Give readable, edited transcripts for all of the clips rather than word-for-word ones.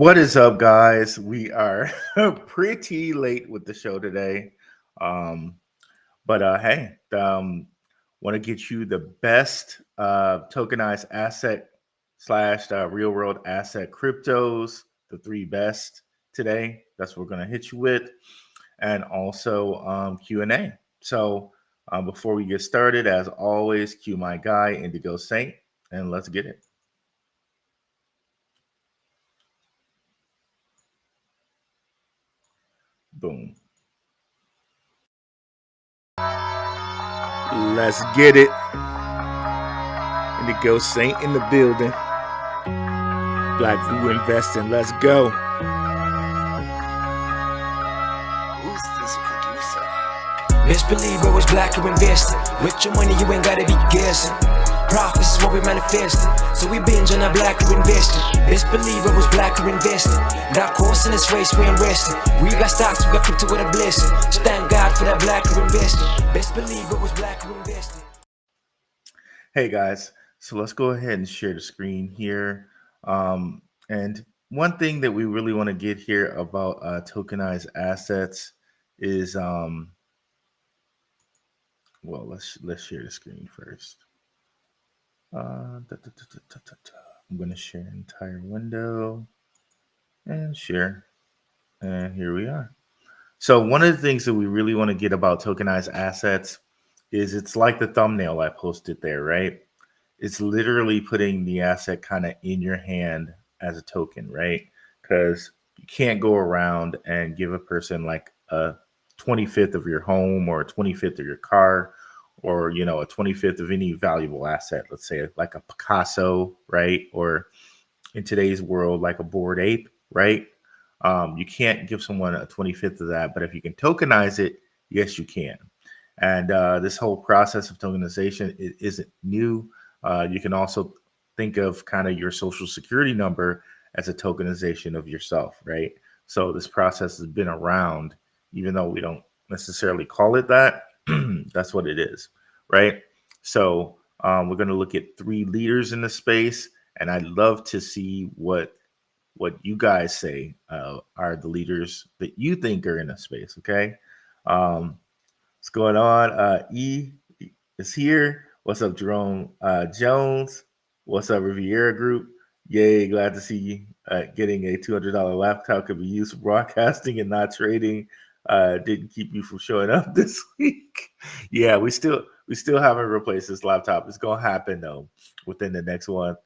What is up, guys? We are pretty late with the show today. Um, but want to get you the best tokenized asset slash real world asset cryptos, the three best today. That's what we're going to hit you with, and also Q&A. So before we get started, as always, cue my guy, Indigo Saint, and let's get it. Boom. Let's get it. Indigo Saint in the building. Black Vu Investing. Let's go. Who's this producer? Best believe it was black or invested. With your money, you ain't gotta be guessing. Profits is what we manifested. So we binge on our black or invested. Best believe it was black or invested. That course in this race, we ain't resting. We got stocks, we got crypto with a blessing. So thank God for that black or invested. Best believe it was black or invested. Hey guys, so let's go ahead and share the screen here. And one thing that we really want to get here about tokenized assets is, well, let's share the screen first. I'm going to share an entire window and share. And here we are. So one of the things that we really want to get about tokenized assets is it's like the thumbnail I posted there, right? It's literally putting the asset kind of in your hand as a token, right? Because you can't go around and give a person like a 25th of your home or a 25th of your car or, you know, a 25th of any valuable asset. Let's say like a Picasso, right? Or in today's world, like a Bored Ape, right? You can't give someone a 25th of that, but if you can tokenize it, yes, you can. And this whole process of tokenization isn't new. You can also think of kind of your social security number as a tokenization of yourself, right? So this process has been around, even though we don't necessarily call it that. That's what it is, right? So we're going to look at three leaders in the space, and I'd love to see what you guys say are the leaders that you think are in the space. Okay, what's going on? E is here. What's up, Jerome Jones? What's up, Riviera Group? Yay, glad to see you. Getting a $200 laptop could be used for broadcasting and not trading. Didn't keep you from showing up this week. Yeah, we still haven't replaced this laptop. It's gonna happen though within the next month.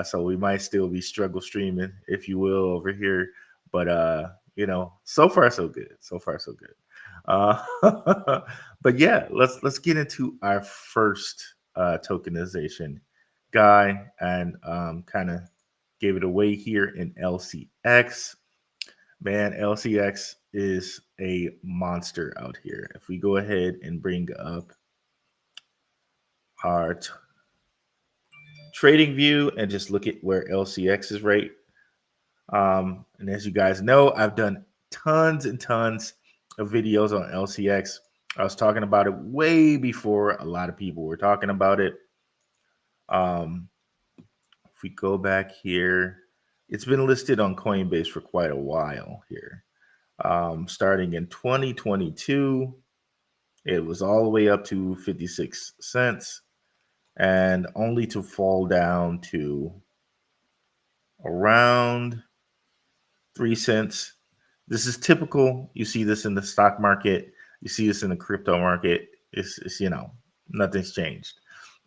So we might still be struggle streaming, if you will, over here. But you know, so far so good. So far so good. But yeah, let's get into our first tokenization guy, and kind of gave it away here in LCX. Man, LCX is a monster out here. If we go ahead and bring up our trading view and just look at where LCX is right. And as you guys know, I've done tons and tons of videos on LCX. I was talking about it way before a lot of people were talking about it. If we go back here, it's been listed on Coinbase for quite a while here. Starting in 2022, it was all the way up to 56 cents and only to fall down to around 3 cents. This is typical. You see this in the stock market. You see this in the crypto market. It's you know, nothing's changed.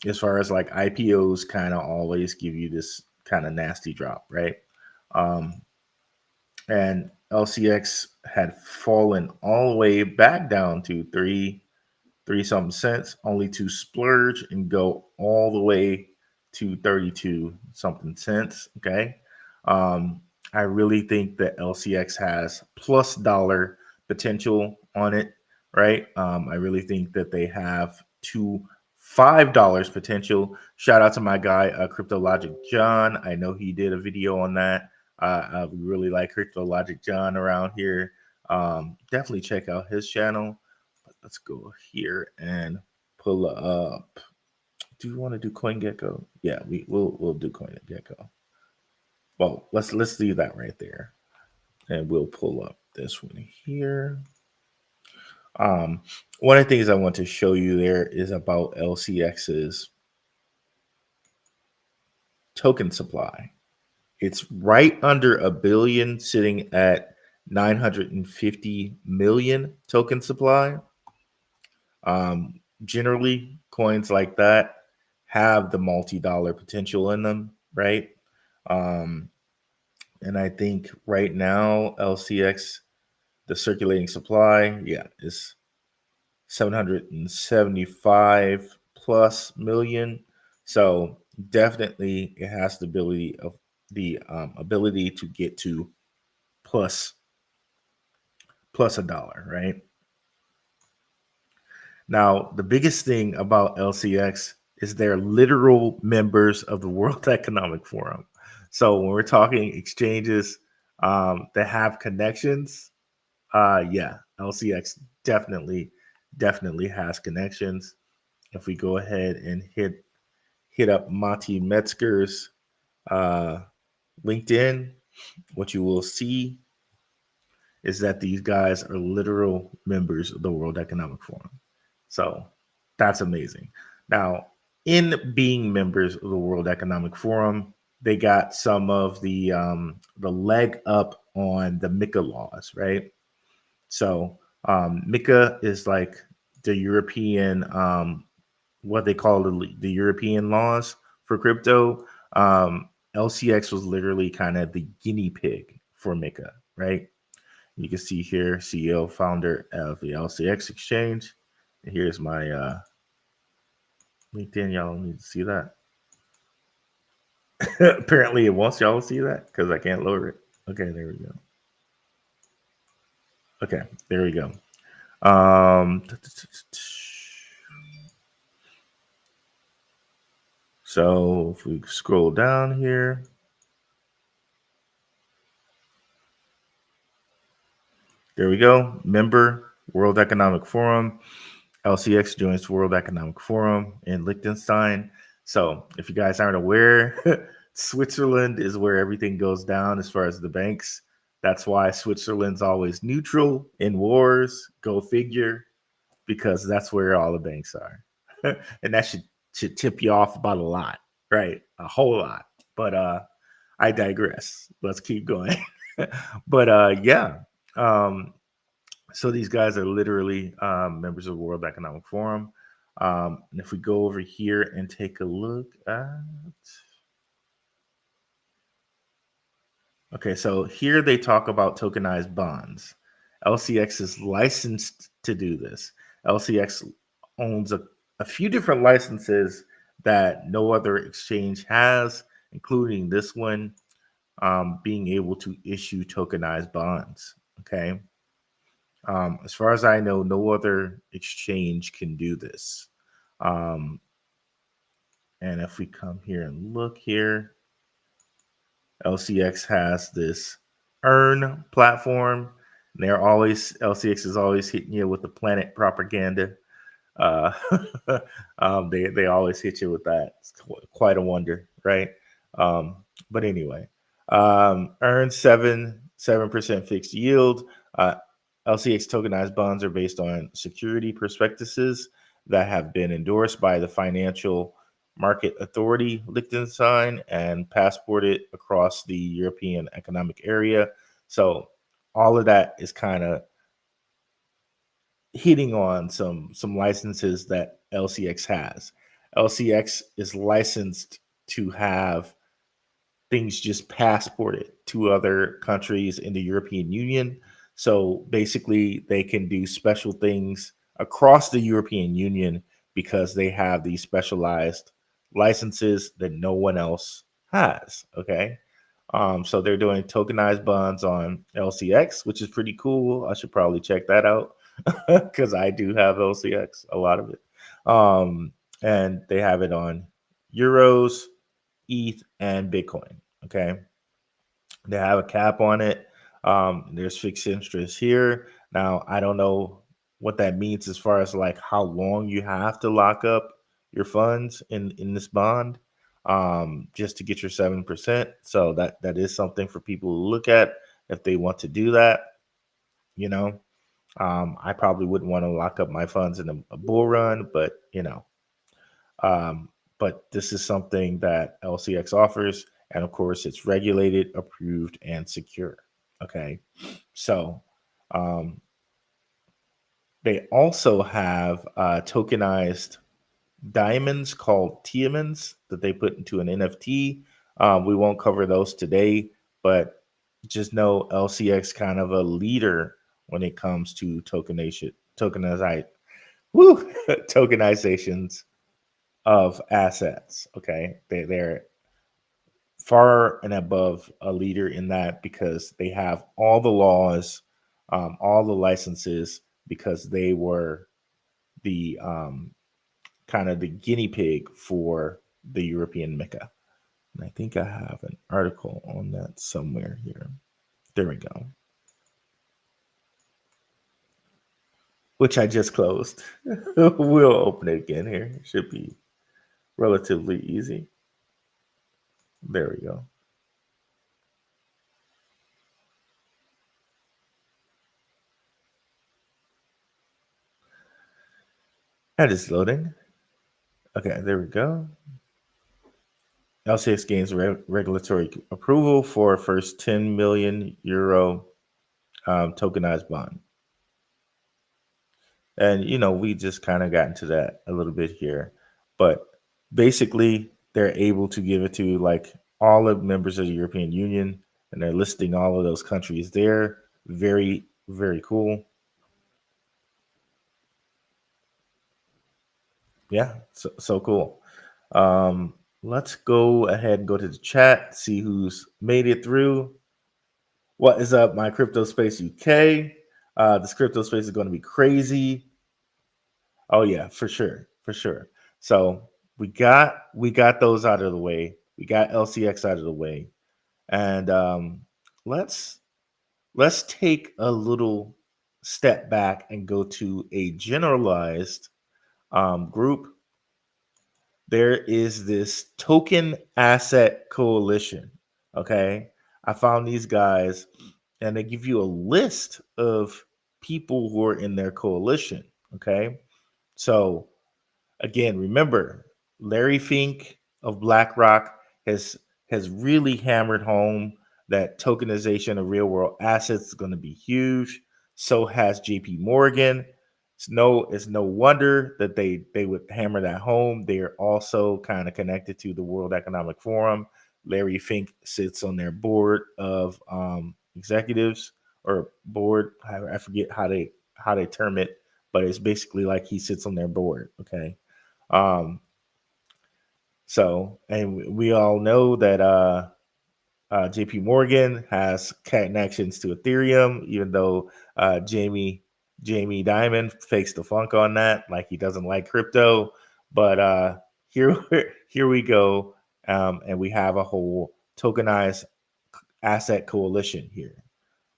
As far as like IPOs kind of always give you this kind of nasty drop, right? And LCX had fallen all the way back down to three something cents, only to splurge and go all the way to 32 something cents. Okay. I really think that LCX has plus dollar potential on it, right? I really think that they have to $5 potential. Shout out to my guy, Crypto Logic John. I know he did a video on that. We really like Crypto Logic John around here. Definitely check out his channel. But let's go here and pull up. Do you want to do CoinGecko? Yeah, we'll do CoinGecko. Well, let's do that right there, and we'll pull up this one here. Um, one of the things I want to show you there is about LCX's token supply. It's right under a billion, sitting at 950 million token supply. Generally, coins like that have the multi-dollar potential in them, right? Um, and I think right now LCX, the circulating supply, yeah, is 775 plus million. So definitely, it has the ability to get to plus plus a dollar, right? Now, the biggest thing about LCX is they're literal members of the World Economic Forum. So when we're talking exchanges that have connections, yeah, LCX definitely has connections. If we go ahead and hit up Mati Metzger's uh, LinkedIn, what you will see is that these guys are literal members of the World Economic Forum. So that's amazing. Now, in being members of the World Economic Forum, they got some of the leg up on the MiCA laws, right? So MiCA is like the European, what they call the European laws for crypto. LCX was literally kind of the guinea pig for MiCA, right? You can see here, CEO, founder of the LCX exchange. And here's my LinkedIn. Y'all don't need to see that. Apparently, it wants y'all to see that because I can't lower it. Okay, there we go. Okay, there we go. Um, so if we scroll down here, there we go. Member, World Economic Forum. LCX joins World Economic Forum in Liechtenstein. So, if you guys aren't aware, Switzerland is where everything goes down as far as the banks. That's why Switzerland's always neutral in wars. Go figure, because that's where all the banks are, and that should tip you off about a lot, right? A whole lot. But I digress. Let's keep going. But yeah. Um, so these guys are literally members of the World Economic Forum. And if we go over here and take a look at, okay, so here they talk about tokenized bonds. LCX is licensed to do this. LCX owns a few different licenses that no other exchange has, including this one, being able to issue tokenized bonds. Okay. As far as I know, no other exchange can do this. Um, and if we come here and look here, LCX has this earn platform. And they're always LCX is always hitting you with the planet propaganda. Uh, they always hit you with that. It's quite a wonder, right? But anyway, earn 7% fixed yield. Uh, LCX tokenized bonds are based on security prospectuses that have been endorsed by the Financial Market Authority Liechtenstein and passported across the European Economic Area. So all of that is kind of hitting on some licenses that LCX has. LCX is licensed to have things just passported to other countries in the European Union. So basically, they can do special things across the European Union because they have these specialized licenses that no one else has. Okay. So they're doing tokenized bonds on LCX, which is pretty cool. I should probably check that out because I do have LCX, a lot of it. And they have it on euros, ETH, and Bitcoin. Okay. They have a cap on it. There's fixed interest here. Now, I don't know what that means as far as like how long you have to lock up your funds in this bond. just to get your 7%. So that is something for people to look at if they want to do that. You know, I probably wouldn't want to lock up my funds in a bull run, but um, but this is something that LCX offers, and of course, it's regulated, approved, and secure. Okay, so um, they also have tokenized diamonds called Tiamons that they put into an NFT. We won't cover those today, but just know LCX kind of a leader when it comes to woo, tokenizations of assets. Okay, they're far and above a leader in that because they have all the laws, all the licenses, because they were the kind of the guinea pig for the European Mecca. And I think I have an article on that somewhere here. There we go. Which I just closed. We'll open it again here. It should be relatively easy. There we go. That is loading. Okay, there we go. LCX gains regulatory approval for first 10 million euro tokenized bond. And, we just kind of got into that a little bit here. But basically, they're able to give it to like all the members of the European Union, and they're listing all of those countries there. Very, very cool. Yeah, so cool. Let's go ahead and go to the chat, see who's made it through. What is up, my crypto space UK? This crypto space is going to be crazy. Oh yeah, for sure, for sure. So we got those out of the way. We got LCX out of the way, and let's let's take a little step back and go to a generalized group. There is this token asset coalition. Okay, I found these guys, and they give you a list of people who are in their coalition. Okay, so again, remember, Larry Fink of BlackRock has really hammered home that tokenization of real world assets is going to be huge. So has JP Morgan. It's no wonder that they would hammer that home. They are also kind of connected to the World Economic Forum. Larry Fink sits on their board of executives, or board. I forget how they term it, but it's basically like he sits on their board. Okay. Um, and we all know that JP Morgan has connections to Ethereum, even though Jamie Dimon fakes the funk on that, like he doesn't like crypto. But here here we go, and we have a whole tokenized asset coalition here,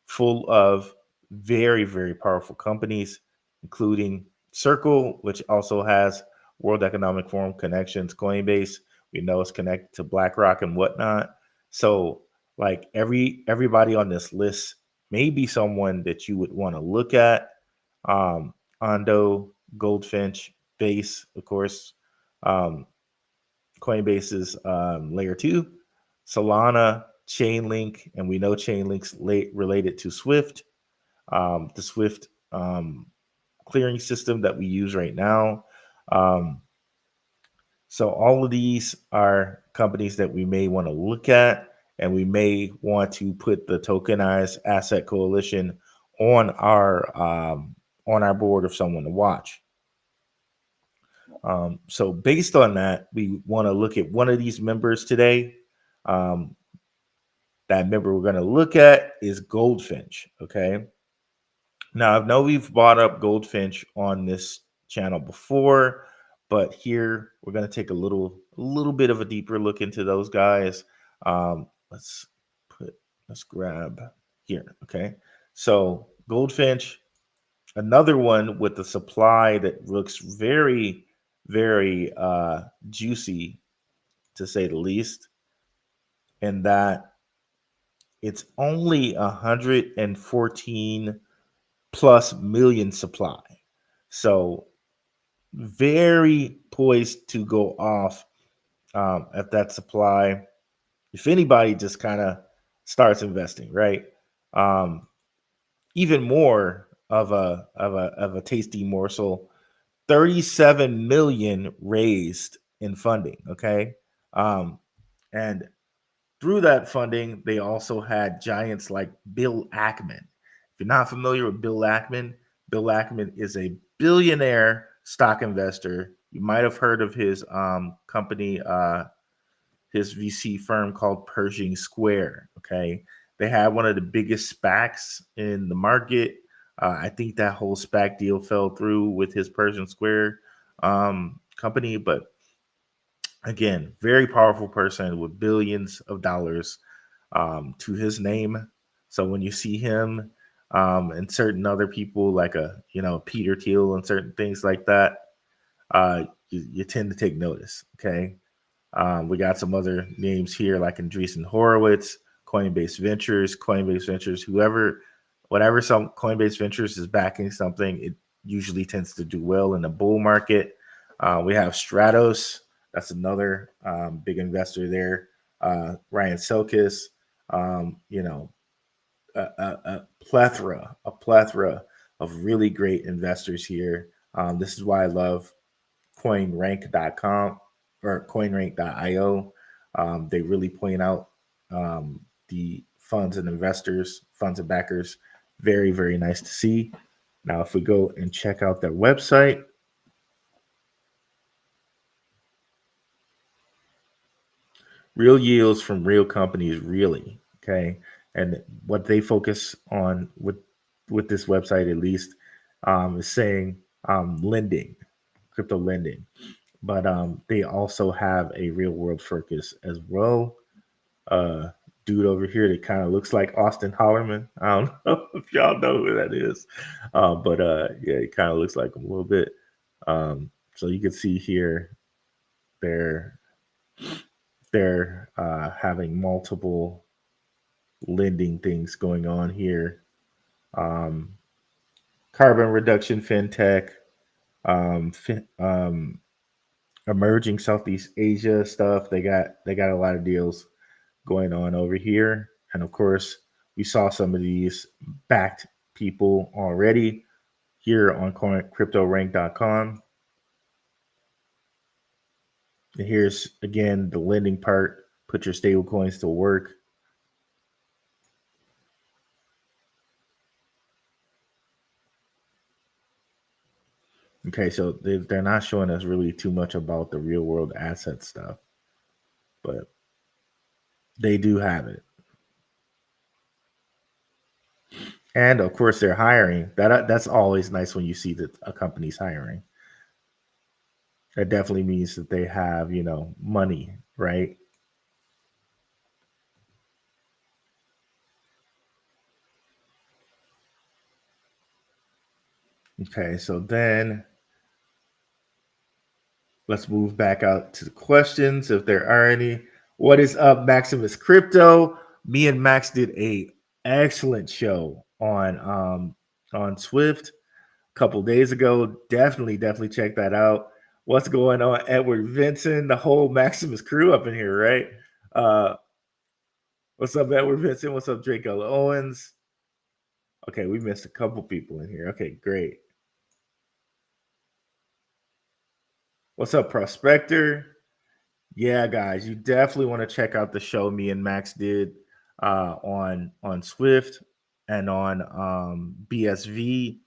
full of very, very powerful companies, including Circle, which also has World Economic Forum connections, Coinbase. We know it's connected to BlackRock and whatnot. So, like everybody on this list may be someone that you would want to look at. Ondo, Goldfinch, Base, of course. Um, Coinbase's layer two, Solana, Chainlink, and we know Chainlink's related to Swift, the Swift clearing system that we use right now. Um, so all of these are companies that we may want to look at, and we may want to put the tokenized asset coalition on our board of someone to watch. So based on that, we want to look at one of these members today. That member we're going to look at is Goldfinch. Okay. Now, I know we've brought up Goldfinch on this channel before, but here we're going to take a little bit of a deeper look into those guys. Let's grab here. Okay. So Goldfinch, another one with the supply that looks very, very juicy, to say the least, in that it's only 114 plus million supply. So very poised to go off at that supply. If anybody just kind of starts investing, right? Um, Even more of a tasty morsel. 37 million raised in funding. Okay, um, and through that funding, they also had giants like Bill Ackman. If you're not familiar with Bill Ackman is a billionaire stock investor. You might have heard of his company, his VC firm called Pershing Square. Okay, they had one of the biggest SPACs in the market. I think that whole SPAC deal fell through with his Pershing Square company, but again, very powerful person with billions of dollars to his name. So when you see him and certain other people like Peter Thiel and certain things like that, you tend to take notice. Okay, we got some other names here like Andreessen Horowitz, Coinbase Ventures, whatever some Coinbase Ventures is backing something, it usually tends to do well in the bull market. We have Stratos, that's another big investor there. Ryan Selkis, a plethora of really great investors here. This is why I love coinrank.com or coinrank.io. They really point out the funds and investors, funds and backers. Very, very nice to see. Now, if we go and check out their website, real yields from real companies, really. Okay. And what they focus on with this website, at least, is saying lending, crypto lending. But they also have a real world focus as well. Dude over here that kind of looks like Austin Hollerman. I don't know if y'all know who that is, but yeah, it kind of looks like him a little bit. So you can see here they're having multiple lending things going on here. Um, Carbon reduction fintech, um, fin- um, emerging Southeast Asia stuff. They got a lot of deals going on over here. And of course, we saw some of these backed people already here on cryptorank.com. And here's again the lending part. Put your stable coins to work. Okay, so they're not showing us really too much about the real world asset stuff, but they do have it. And of course, they're hiring. That's always nice when you see that a company's hiring. That definitely means that they have, money, right? Okay, so then let's move back out to the questions if there are any. What is up, Maximus Crypto? Me and Max did a excellent show on Swift a couple days ago. Definitely check that out. What's going on, Edward Vincent, the whole Maximus crew up in here, right? Uh, what's up, Edward Vincent? What's up, Draco Owens? Okay, we missed a couple people in here. Okay, great. What's up, Prospector? Yeah, guys, you definitely want to check out the show me and Max did on Swift and on BSV.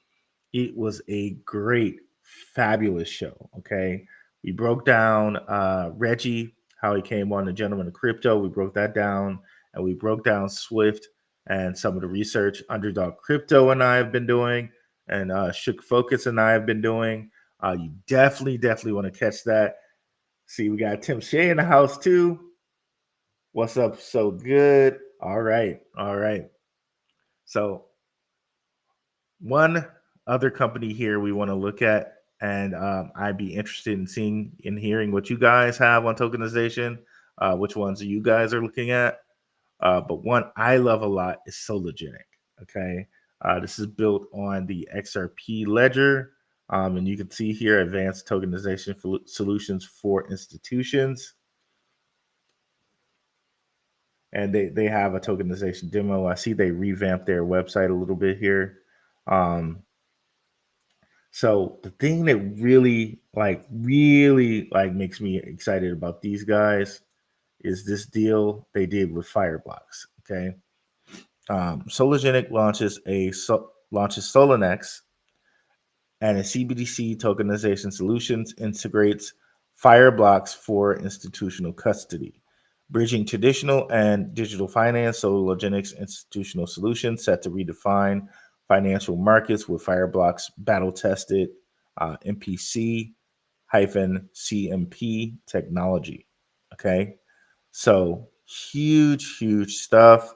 It was a great, fabulous show. Okay, we broke down Reggie, how he came on the Gentleman of Crypto. We broke that down, and we broke down Swift and some of the research Underdog Crypto and I have been doing, and Shook Focus and I have been doing. You definitely want to catch that. See, we got Tim Shea in the house too. What's up? So good. All right. So one other company here we want to look at, and I'd be interested in seeing and hearing what you guys have on tokenization. which ones you guys are looking at. But one I love a lot is Sologenic. Okay, this is built on the XRP ledger, and you can see here advanced tokenization solutions for institutions. And they have a tokenization demo. I see they revamped their website a little bit here. Um, so the thing that really makes me excited about these guys is this deal they did with Fireblocks. Okay, Sologenic launches Solonex, and its CBDC tokenization solutions integrates Fireblocks for institutional custody, bridging traditional and digital finance. Sologenic's institutional solution set to redefine financial markets with Fireblocks battle-tested MPC CMP technology. Okay, so huge stuff.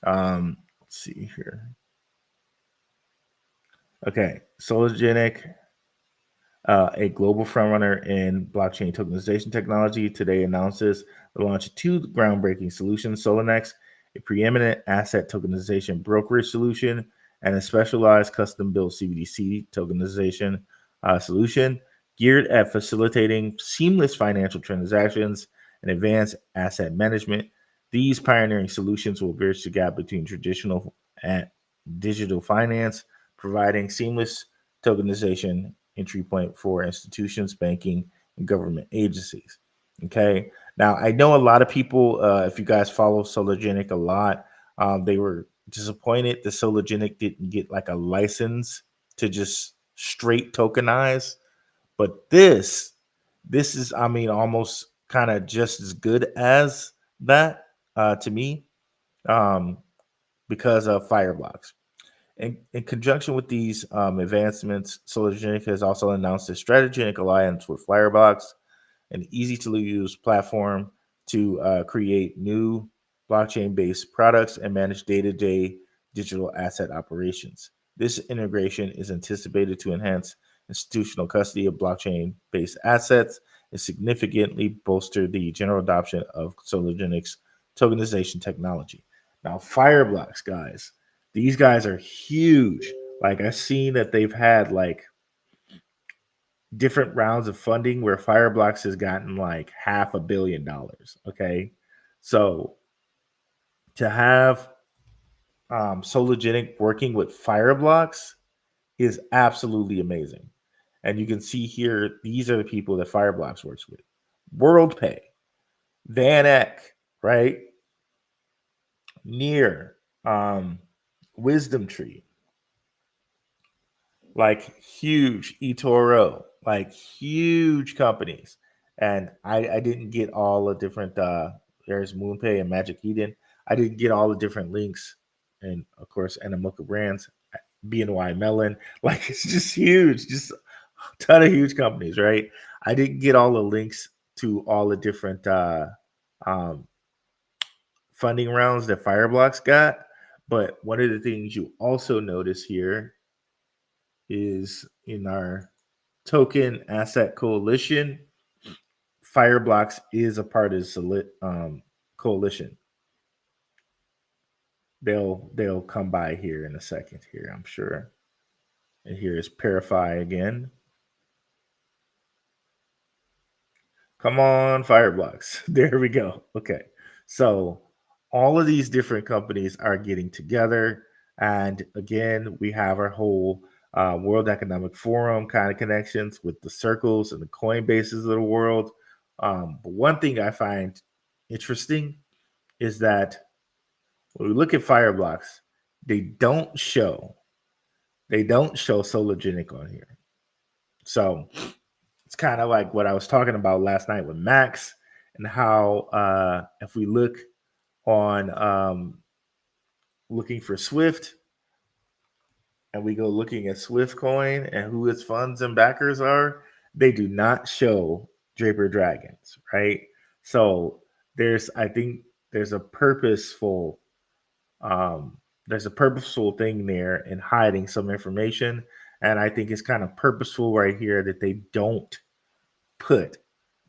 Let's see here. Okay, Sologenic, a global frontrunner in blockchain tokenization technology, today announces the launch of two groundbreaking solutions: Solonex, a preeminent asset tokenization brokerage solution, and a specialized custom-built CBDC tokenization solution geared at facilitating seamless financial transactions and advanced asset management. These pioneering solutions will bridge the gap between traditional and digital finance, providing seamless tokenization entry point for institutions, banking, and government agencies. Okay. Now, I know a lot of people, if you guys follow Sologenic a lot, they were disappointed that Sologenic didn't get like a license to just straight tokenize. But this is, I mean, almost kind of just as good as that to me, um, because of Fireblocks. In conjunction with these advancements, Sologenic has also announced a strategic alliance with Firebox, an easy-to-use platform to create new blockchain-based products and manage day-to-day digital asset operations. This integration is anticipated to enhance institutional custody of blockchain-based assets and significantly bolster the general adoption of Sologenic's tokenization technology. Now, Fireblocks, guys, these guys are huge. Like I've seen that they've had like different rounds of funding where Fireblocks has gotten like $500 million. Okay. So to have Sologenic working with Fireblocks is absolutely amazing. And you can see here, these are the people that Fireblocks works with: WorldPay, Van Eck, right? Near, Wisdom Tree, like huge eToro, like huge companies. And I didn't get all the different there's MoonPay and Magic Eden. I didn't get all the different links, and of course Animoca Brands, BNY Mellon. Like it's just huge, just a ton of huge companies, right? I didn't get all the links to all the different um, funding rounds that Fireblocks got. But one of the things you also notice here is in our token asset coalition, Fireblocks is a part of the coalition. They'll come by here in a second here, I'm sure. And here is Parify again. Come on, Fireblocks. There we go. Okay. So all of these different companies are getting together. And again, we have our whole World Economic Forum kind of connections with the circles and the Coinbases of the world. But one thing I find interesting is that when we look at Fireblocks, they don't show Sologenic on here. So it's kind of like what I was talking about last night with Max, and how if we look on looking for Swift, and we go looking at Swift Coin and who its funds and backers are, they do not show Draper Dragons, right? So I think there's a purposeful thing there in hiding some information, and I think it's kind of purposeful right here that they don't put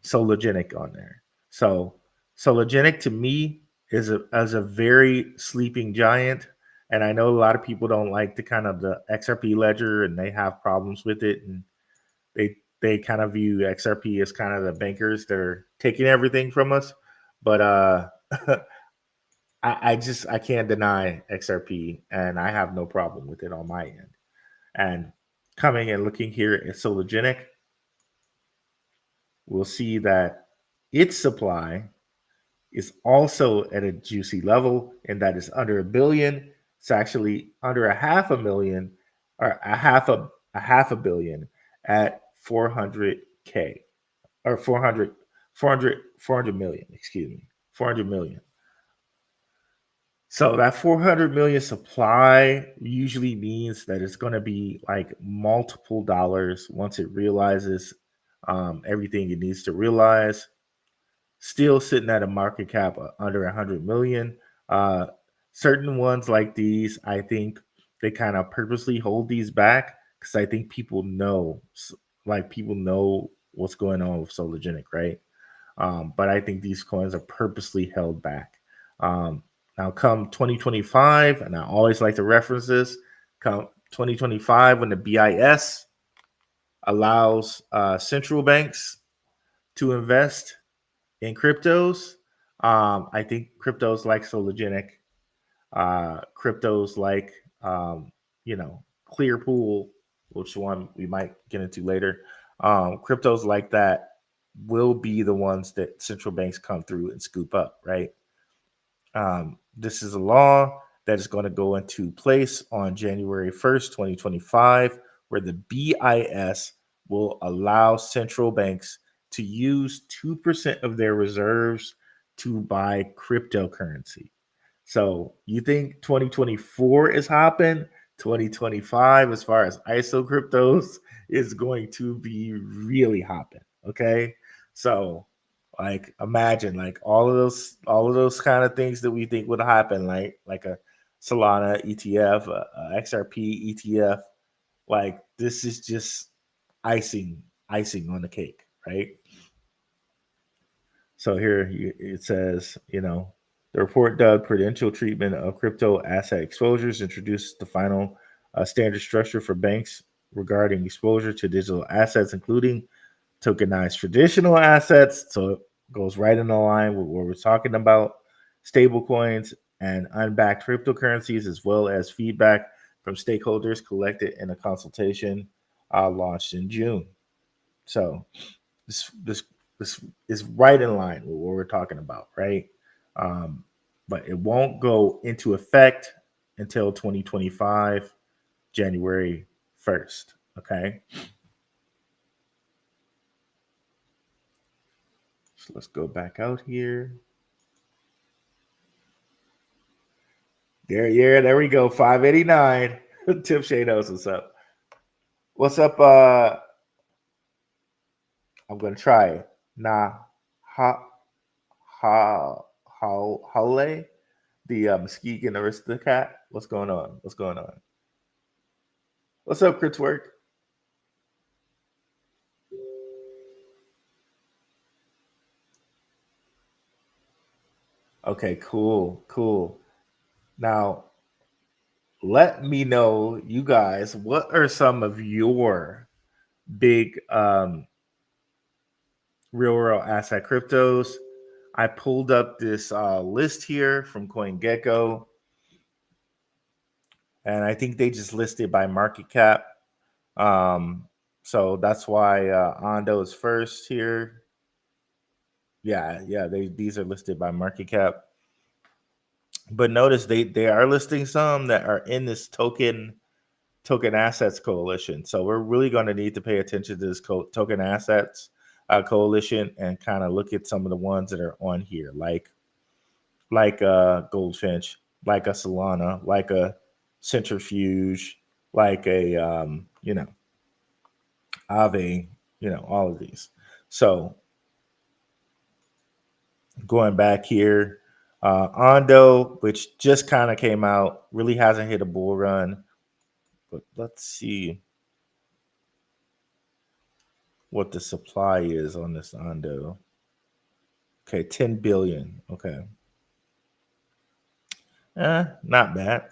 Sologenic on there. So Sologenic to me is a very sleeping giant, and I know a lot of people don't like the kind of the XRP ledger, and they have problems with it, and they kind of view XRP as kind of the bankers that are taking everything from us. But I can't deny XRP, and I have no problem with it on my end. And coming and looking here at Sologenic, we'll see that its supply is also at a juicy level, and that is under a billion. It's actually under a half a million, or a half a billion at 400K, or 400 million, excuse me, 400 million. So that 400 million supply usually means that it's going to be like multiple dollars once it realizes everything it needs to realize. Still sitting at a market cap under 100 million. Uh, Certain ones like these, I think they kind of purposely hold these back because I think people know what's going on with Sologenic, right? But I think these coins are purposely held back. Um, Now, come 2025, and I always like to reference this, come 2025, when the BIS allows central banks to invest in cryptos, I think cryptos like Sologenic, cryptos like, Clearpool, which one we might get into later, cryptos like that will be the ones that central banks come through and scoop up, right? This is a law that is going to go into place on January 1st, 2025, where the BIS will allow central banks to use 2% of their reserves to buy cryptocurrency. So you think 2024 is hopping? 2025, as far as ISO cryptos, is going to be really hopping. Okay. So like imagine like all of those kind of things that we think would happen, like a Solana ETF, a XRP ETF. Like this is just icing on the cake, right? So here it says, the report dubbed Prudential Treatment of Crypto Asset Exposures introduced the final standard structure for banks regarding exposure to digital assets, including tokenized traditional assets. So it goes right in the line with what we're talking about, stable coins and unbacked cryptocurrencies, as well as feedback from stakeholders collected in a consultation launched in June. So this is right in line with what we're talking about, right? Um, but it won't go into effect until 2025, January 1st. Okay. So let's go back out here. There we go. 589. Tip Shade knows what's up. What's up? I'm gonna try it. Nah, ha, Hole, the Mesquite and Aristocat. What's going on? What's going on? What's up, Chris Work? Okay, cool. Now, let me know, you guys, what are some of your big real world asset cryptos? I pulled up this list here from CoinGecko, and I think they just listed by market cap. So that's why Ondo is first here. Yeah, these are listed by market cap. But notice they are listing some that are in this token assets coalition. So we're really going to need to pay attention to this token assets coalition and kind of look at some of the ones that are on here, like Goldfinch, like a Solana, like a Centrifuge, like a Aave, all of these. So going back here, Ondo, which just kind of came out, really hasn't hit a bull run. But let's see what the supply is on this Ondo. Okay, 10 billion. Okay. Not bad.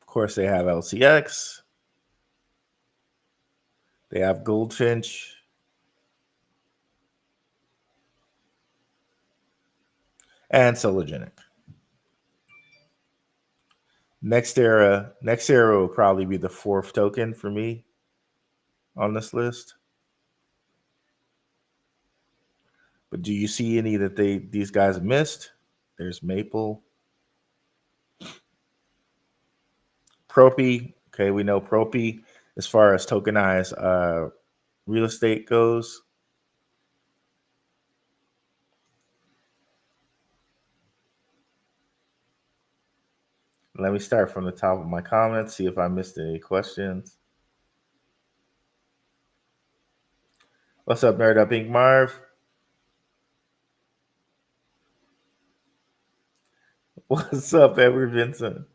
Of course, they have LCX. They have Goldfinch. And Sologenic. Next era will probably be the fourth token for me on this list. But do you see any that these guys missed? There's Maple, Propy. Okay, we know Propy as far as tokenized real estate goes. Let me start from the top of my comments, see if I missed any questions. What's up, Nerd Up Ink Marv? What's up, Edward Vincent?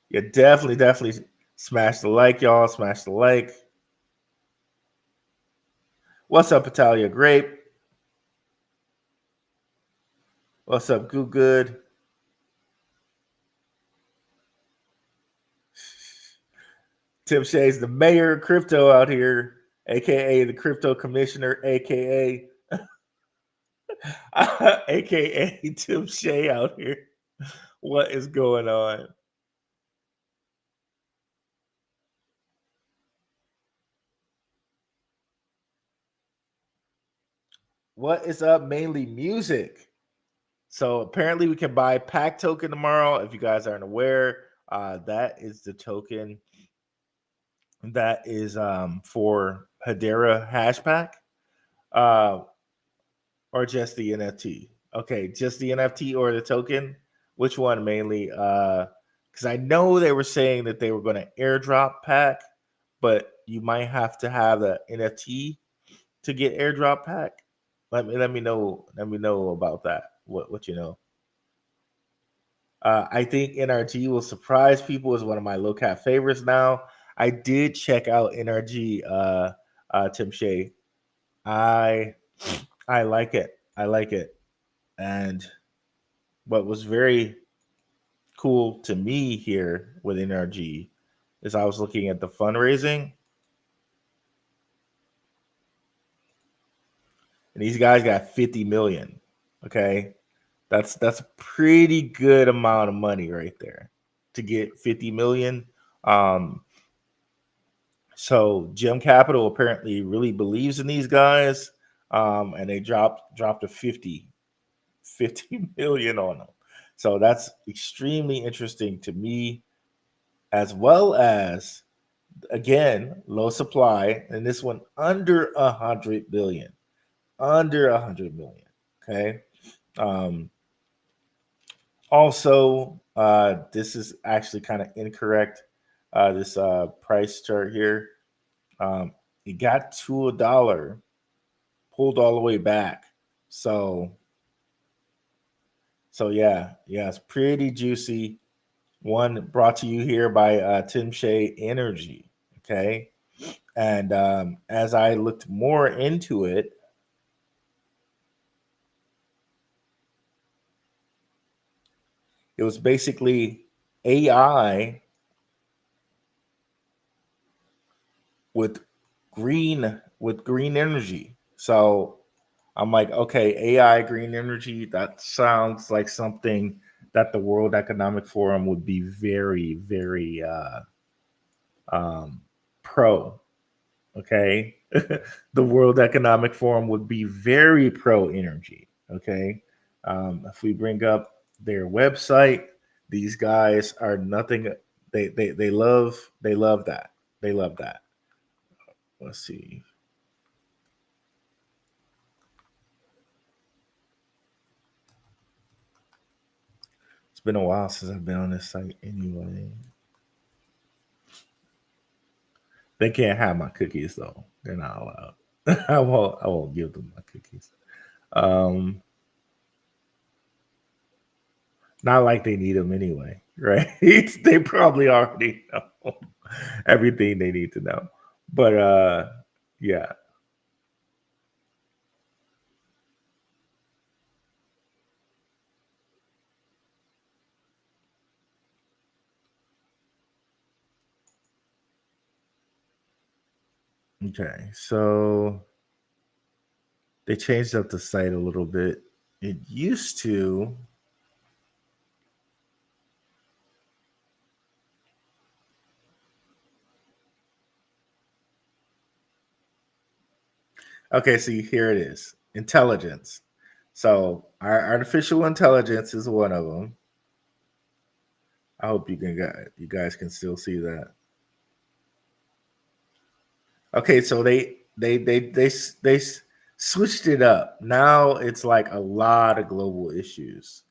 Yeah, definitely smash the like, y'all. Smash the like. What's up, Italia Grape? What's up, Goo Good? Tim Shay's the mayor of crypto out here, aka the crypto commissioner, aka aka Tim Shay out here. What is going on? What is up? Mainly music. So apparently we can buy Pack token tomorrow. If you guys aren't aware, that is the token that is for Hedera Hashpack, or just the NFT. Okay, just the NFT or the token. Which one mainly? Because I know they were saying that they were going to airdrop Pack, but you might have to have the NFT to get airdrop Pack. Let me know. Let me know about that. What you know? I think NRG will surprise people. Is one of my low cap favorites now. I did check out NRG. Tim Shea. I I like it. I like it. And what was very cool to me here with NRG is I was looking at the fundraising, and these guys got 50 million. Okay, that's a pretty good amount of money right there to get 50 million. Um, so Gem Capital apparently really believes in these guys, and they dropped a 50 million on them. So that's extremely interesting to me, as well as, again, low supply, and this one under 100 billion, under 100 million. Okay. Um, Also, this is actually kind of incorrect. This price chart here, it got to $1, pulled all the way back. So yeah, it's pretty juicy. One brought to you here by Tim Shea Energy. Okay, and as I looked more into it, it was basically AI with green energy. So I'm like, okay, AI green energy, that sounds like something that the World Economic Forum would be very, very um, pro. Okay. The World Economic Forum would be very pro energy. Okay. If we bring up their website, these guys are nothing. They love that. They love that. Let's see. It's been a while since I've been on this site anyway. They can't have my cookies though. They're not allowed. I won't give them my cookies. Um, Not like they need them anyway, right? They probably already know. everything they need to know. But yeah. Okay, so they changed up the site a little bit. It used to. Okay, see, here it is. Intelligence. So our artificial intelligence is one of them. I hope you guys can still see that. Okay, so they switched it up. Now it's like a lot of global issues.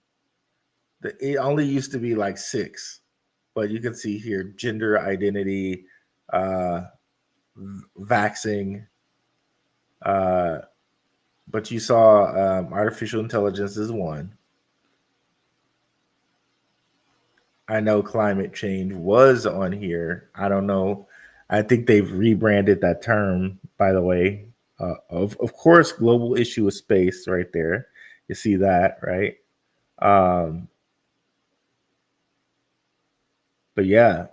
It only used to be like six, but you can see here gender identity, uh, vaxing, uh, but you saw artificial intelligence is one. I know climate change was on here. I don't know. I think they've rebranded that term, by the way. Of course, global issue of space right there. You see that, right? Um, but yeah,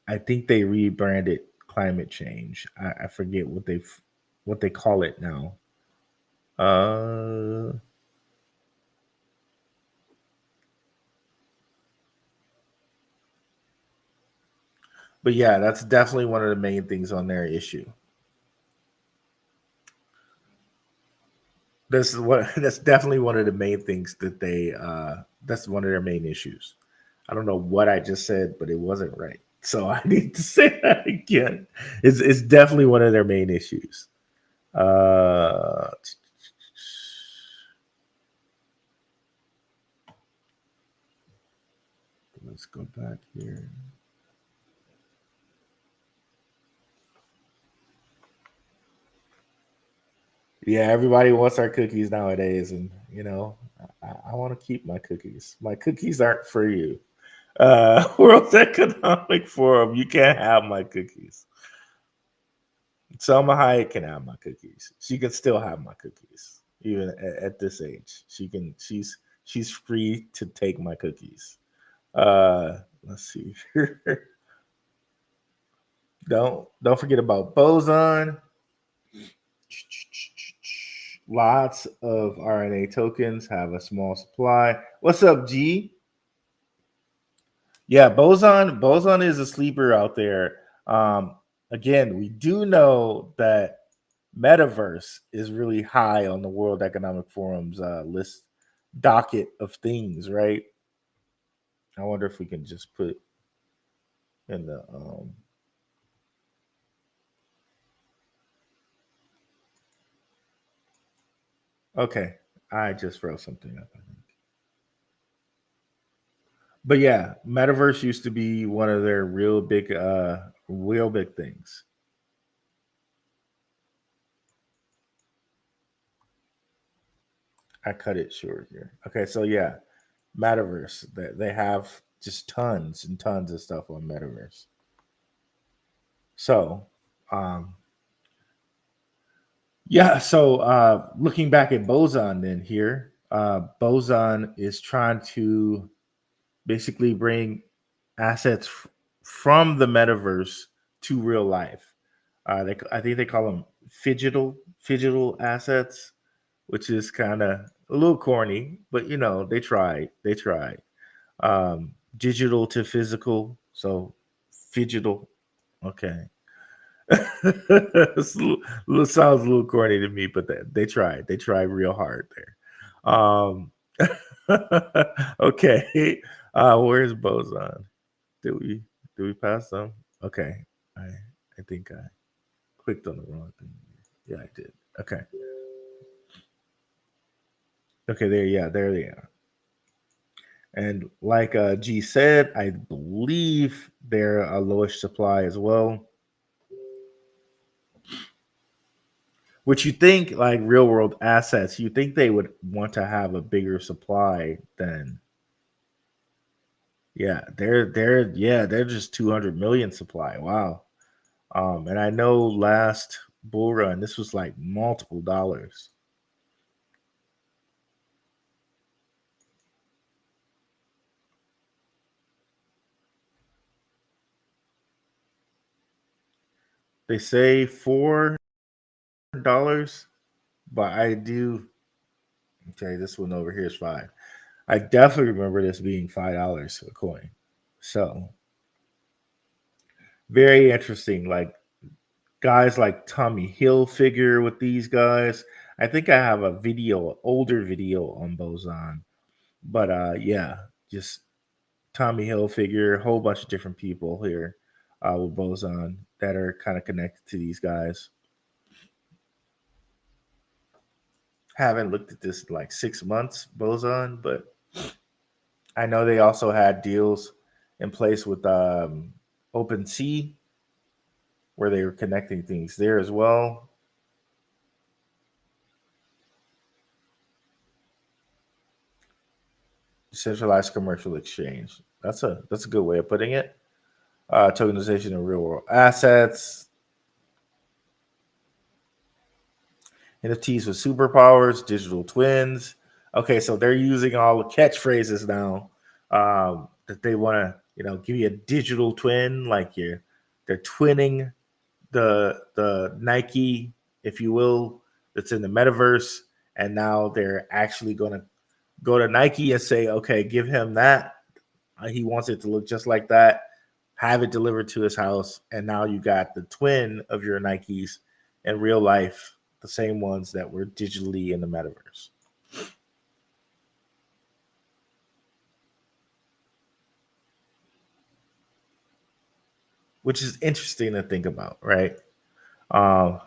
I think they rebranded climate change. I forget what they call it now. Uh, but yeah, that's definitely one of the main things on their issue. This is what that's definitely one of the main things that they that's one of their main issues. I don't know what I just said, but it wasn't right. So I need to say that again. It's definitely one of their main issues. Uh let's go back here. Yeah, everybody wants our cookies nowadays, and I want to keep my cookies. My cookies aren't for you. World Economic Forum, you can't have my cookies. Selma Hayek can have my cookies. She can still have my cookies, even at this age. She can. She's free to take my cookies. Let's see. Don't forget about boson. Lots of RNA tokens have a small supply. What's up, G? Yeah, boson is a sleeper out there. Again, we do know that metaverse is really high on the World Economic Forum's list docket of things, right? I wonder if we can just put in the okay. I just wrote something up, I think. But yeah, metaverse used to be one of their real big things. I cut it short here. Okay, so yeah, metaverse. They have just tons and tons of stuff on metaverse. So, um, yeah. So, looking back at boson, then here, boson is trying to basically bring assets from the metaverse to real life. I think they call them phygital assets, which is kind of a little corny, but they tried. They tried. Digital to physical, so phygital. Okay, sounds a little corny to me, but they tried. They tried real hard there. Okay, where's boson? Did we did we pass them? Okay, I think I clicked on the wrong thing. Yeah, I did. Okay, okay, there. Yeah, there they are. And like G said, I believe they're a lowish supply as well. Which you think, like real world assets, you think they would want to have a bigger supply than Yeah, they're just 200 million supply. Wow. And I know last bull run this was like multiple dollars. They say $4, but I do. Okay, this one over here is 5. I definitely remember this being $5 a coin. So very interesting. Like guys like Tommy Hill figure with these guys. I think I have a video, older video on Boson. But yeah, just Tommy Hill figure, a whole bunch of different people here with Boson that are kind of connected to these guys. Haven't looked at this in like 6 months, Boson, but I know they also had deals in place with OpenSea where they were connecting things there as well. Decentralized commercial exchange. That's a good way of putting it. Tokenization of real world assets, NFTs with superpowers, digital twins. Okay, so they're using all the catchphrases now that they want to, give you a digital twin, like they're twinning the Nike, if you will, that's in the metaverse, and now they're actually going to go to Nike and say, okay, give him that. He wants it to look just like that. Have it delivered to his house, and now you got the twin of your Nikes in real life, the same ones that were digitally in the metaverse, which is interesting to think about, right? Um,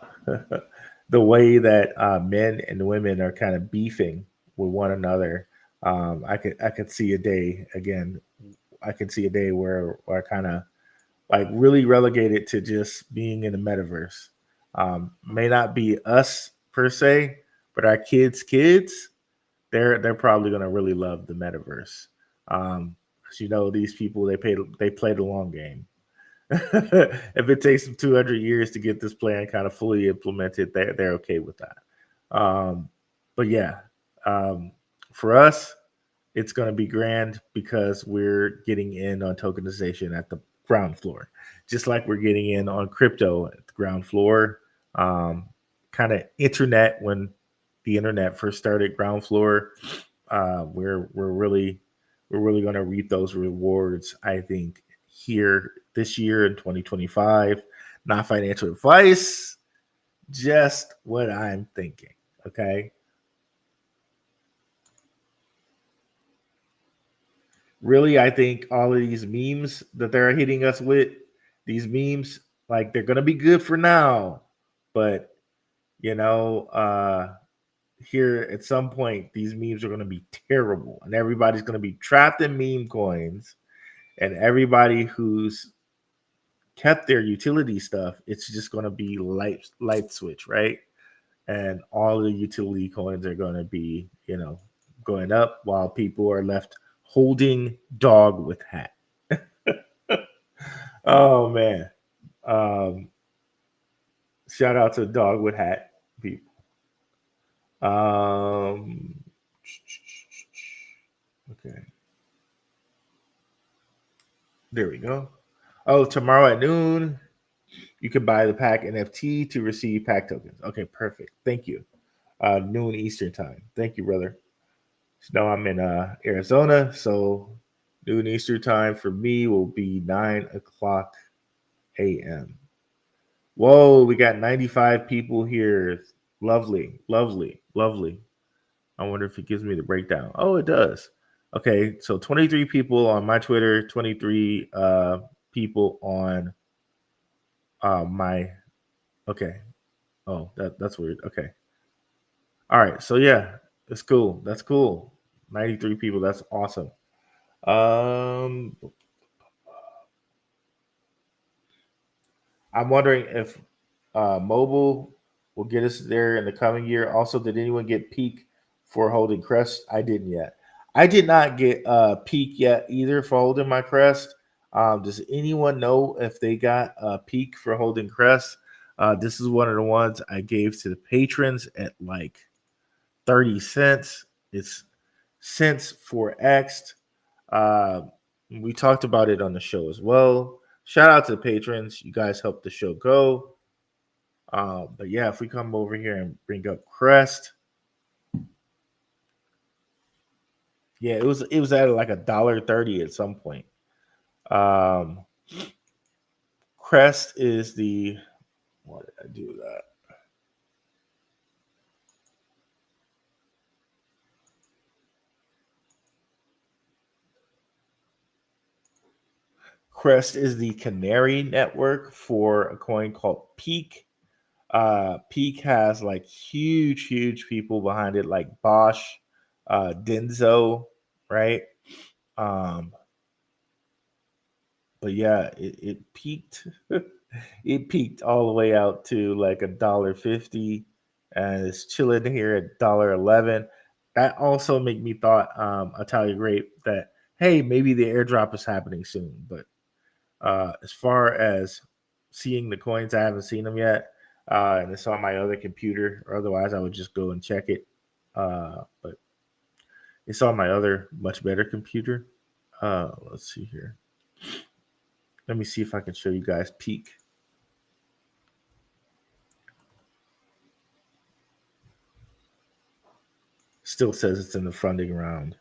the way that men and women are kind of beefing with one another. I could see a day again. I could see a day where I kind of like really relegated to just being in the metaverse. May not be us per se, but our kids, they're probably gonna really love the metaverse. 'Cause these people they play the long game. If it takes them 200 years to get this plan kind of fully implemented, they're okay with that. But yeah, um, for us, it's going to be grand because we're getting in on tokenization at the ground floor, just like we're getting in on crypto at the ground floor. Um, kind of internet when the internet first started, ground floor. We're really going to reap those rewards. I think here this year in 2025. Not financial advice, just what I'm thinking. Okay. Really, I think all of these memes that they're hitting us with, these memes, like they're gonna be good for now, but you know, uh, here at some point, these memes are gonna be terrible, and everybody's gonna be trapped in meme coins, and everybody who's kept their utility stuff, it's just gonna be light switch, right? And all the utility coins are gonna be, going up while people are left holding dog with hat. Oh man. Um, Shout out to Dog with Hat people. Um, okay, there we go. Oh, tomorrow at noon, you can buy the pack NFT to receive pack tokens. Okay, perfect. Thank you. Noon Eastern time. Thank you, brother. So now I'm in Arizona, so noon Eastern time for me will be 9 o'clock a.m. Whoa, we got 95 people here. Lovely, lovely, lovely. I wonder if it gives me the breakdown. Oh, it does. Okay, so 23 people on my Twitter, 23 people on my. Okay. Oh, that's weird. Okay. All right. So yeah, that's cool. That's cool. 93 people. That's awesome. Um, I'm wondering if mobile will get us there in the coming year. Also, did anyone get peak for holding Crest? I didn't yet. I did not get a peak yet either for holding my Crest. Does anyone know if they got a peak for holding Crest? This is one of the ones I gave to the patrons at like 30 cents. It's since 4x. Uh, we talked about it on the show as well. Shout out to the patrons. You guys helped the show go. But yeah, if we come over here and bring up Crest, yeah, it was at like $1.30 at some point. Um, Crest is the why did I do that? Crest is the canary network for a coin called Peak. Peak has like huge people behind it, like Bosch, Denso, right? Um, but yeah, it peaked. It peaked all the way out to like $1.50, and it's chilling here at $1.11. That also made me thought Italia Grape that hey, maybe the airdrop is happening soon. But as far as seeing the coins, I haven't seen them yet, and it's on my other computer. Or otherwise, I would just go and check it. But it's on my other much better computer. Let's see here. Let me see if I can show you guys peak. Still says it's in the funding round.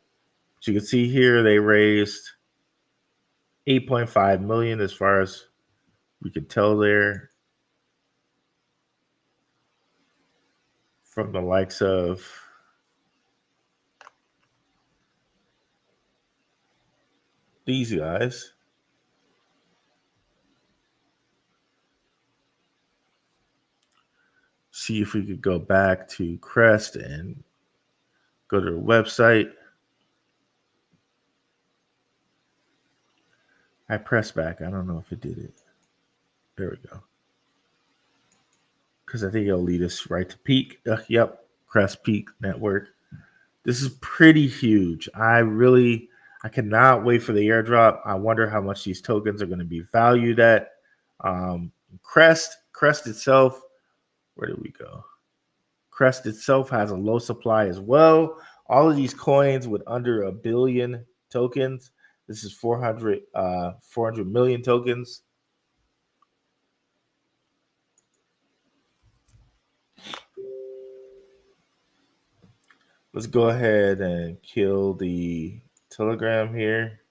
But you can see here they raised 8.5 million as far as we can tell there from the likes of these guys. See if we could go back to Crest and go to the website. I pressed back. I don't know if it did it. There we go. Because I think it'll lead us right to Peak. Yep, Crest Peak Network. This is pretty huge. I cannot wait for the airdrop. I wonder how much these tokens are going to be valued at. Crest itself, where did we go? Crest itself has a low supply as well. All of these coins with under a billion tokens. This is 400 million tokens. Let's go ahead and kill the Telegram here.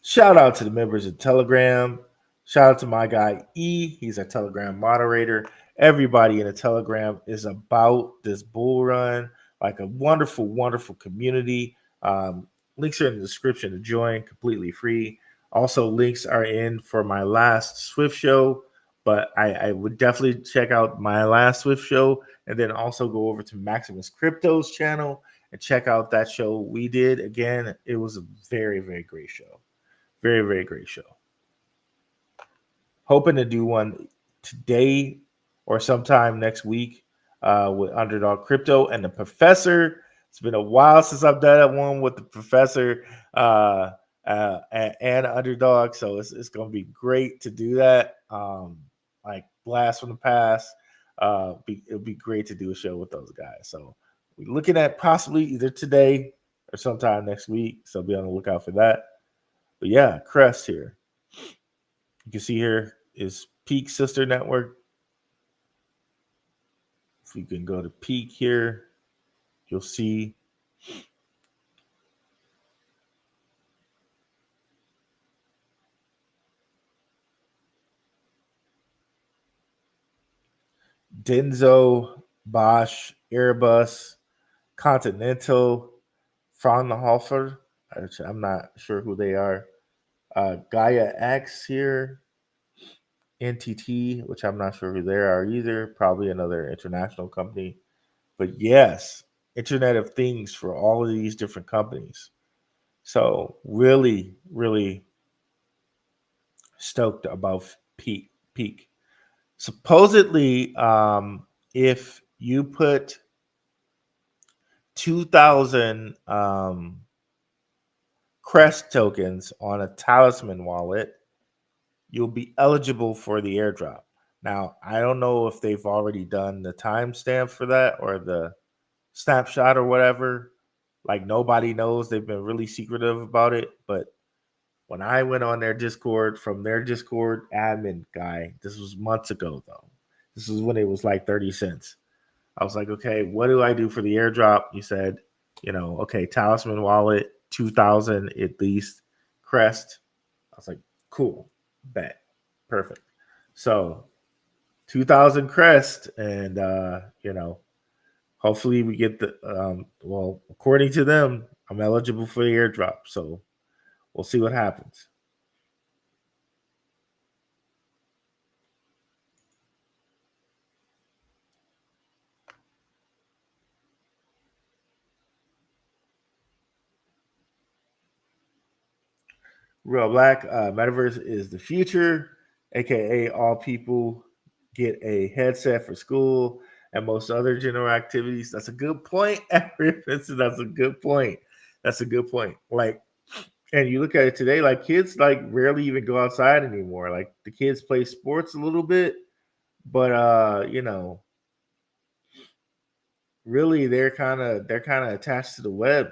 Shout out to the members of Telegram. Shout out to my guy E. He's a Telegram moderator. Everybody in the Telegram is about this bull run, like a wonderful community. Links are in the description to join, completely free. Also, links are in for my last Swift show, but I would definitely check out my last Swift show and then also go over to Maximus Crypto's channel and check out that show we did. Again, it was a very great show. Very great show. Hoping to do one today or sometime next week with Underdog Crypto and the Professor. It's been a while since I've done one with the Professor and Underdog, so it's going to be great to do that. Like blast from the past. It'll be great to do a show with those guys. So we're looking at possibly either today or sometime next week. So be on the lookout for that. But yeah, Crest here. You can see here is Peak Sister Network. If you can go to Peak here, you'll see Denso, Bosch, Airbus, Continental, Fraunhofer. I'm not sure who they are. Gaia X here, NTT, which I'm not sure who they are either. Probably another international company. But yes, Internet of Things for all of these different companies. So really stoked about Peak. Supposedly, if you put 2,000 Crest tokens on a Talisman wallet, you'll be eligible for the airdrop. Now, I don't know if they've already done the timestamp for that or the snapshot or whatever. Like nobody knows. They've been really secretive about it. But when I went on their Discord from their Discord admin guy, this was months ago though. This was when it was like 30 cents. I was like, okay, what do I do for the airdrop? He said, okay, Talisman wallet, 2,000 at least, Crest. I was like, cool, bet, perfect. So 2,000 Crest, and hopefully we get the well, according to them, I'm eligible for the airdrop. So we'll see what happens. Real Black, Metaverse is the future, aka all people get a headset for school and most other general activities. That's a good point, Eric. That's a good point. That's a good point. Like, and you look at it today, like kids like rarely even go outside anymore. Like the kids play sports a little bit, but really they're kind of attached to the web.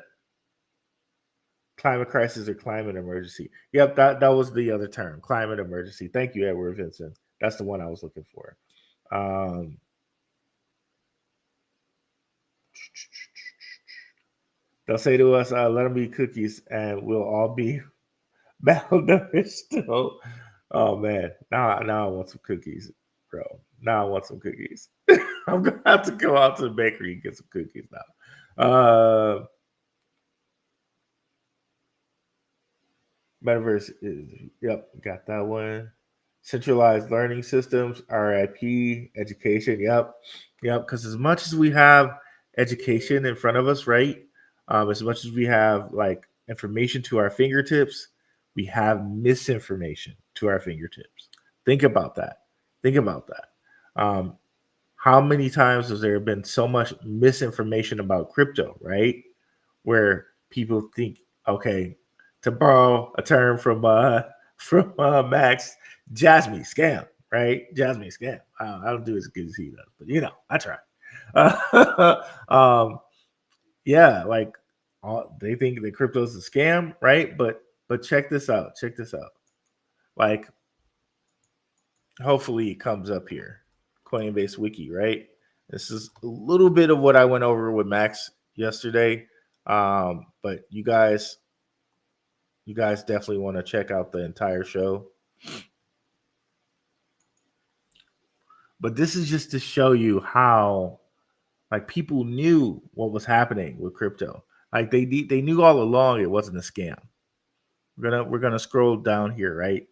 Climate crisis or climate emergency. Yep, that was the other term, climate emergency. Thank you, Edward Vincent. That's the one I was looking for. Um, they'll say to us, "Let them be cookies, and we'll all be malnourished." Still, oh man, now I want some cookies, bro. Now I want some cookies. I'm gonna have to go out to the bakery and get some cookies now. Metaverse is, yep, got that one. Centralized learning systems, RIP, education, yep, yep. Because as much as we have education in front of us, right? As much as we have like information to our fingertips, we have misinformation to our fingertips. Think about that. Think about that. How many times has there been so much misinformation about crypto, right? Where people think, okay, to borrow a term from Max, Jasmine scam, right? Jasmine scam. I don't do as good as he does, but I try. Um, yeah, like they think that crypto is a scam, right? But check this out. Check this out. Like, hopefully it comes up here. Coinbase Wiki, right? This is a little bit of what I went over with Max yesterday. But you guys definitely want to check out the entire show. But this is just to show you how like people knew what was happening with crypto. Like they knew all along it wasn't a scam. We're gonna scroll down here, right?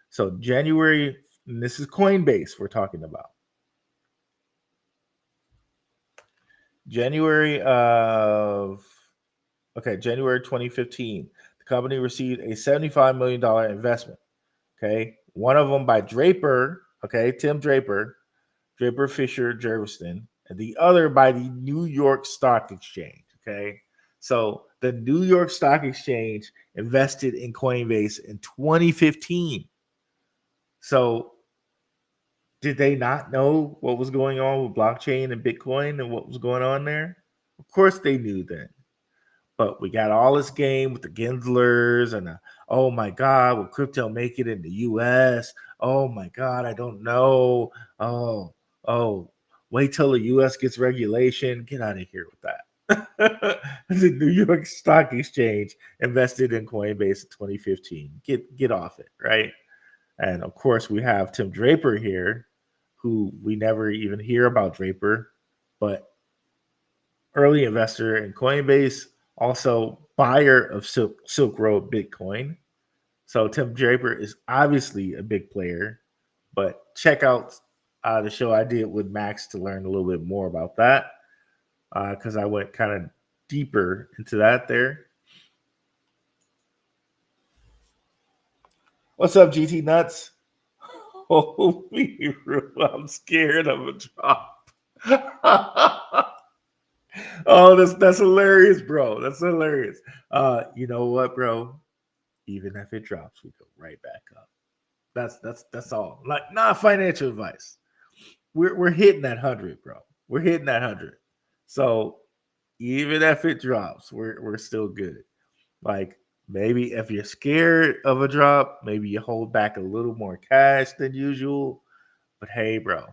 So January, and this is Coinbase we're talking about. January 2015, the company received a $75 million investment. Okay, one of them by Draper. Okay, Tim Draper, Draper Fisher Jerviston, and the other by the New York Stock Exchange. Okay, so the New York Stock Exchange invested in Coinbase in 2015. So did they not know what was going on with blockchain and Bitcoin and what was going on there? Of course they knew then. But we got all this game with the Genslers and oh my God, will crypto make it in the US? Oh my God, I don't know. Oh, wait till the US gets regulation. Get out of here with that. The New York Stock Exchange invested in Coinbase in 2015. Get off it, right? And of course, we have Tim Draper here, who we never even hear about Draper, but early investor in Coinbase, also buyer of Silk Road Bitcoin. So Tim Draper is obviously a big player, but check out the show I did with Max to learn a little bit more about that because I went kind of deeper into that there. What's up, GT Nuts? Holy, I'm scared of a drop. Oh, that's hilarious, bro. That's hilarious. You know what, bro? Even if it drops, we go right back up. That's all. Like, not financial advice. We're hitting that 100, bro. We're hitting that 100. So even if it drops, we're still good. Like, maybe if you're scared of a drop, maybe you hold back a little more cash than usual. But hey, bro,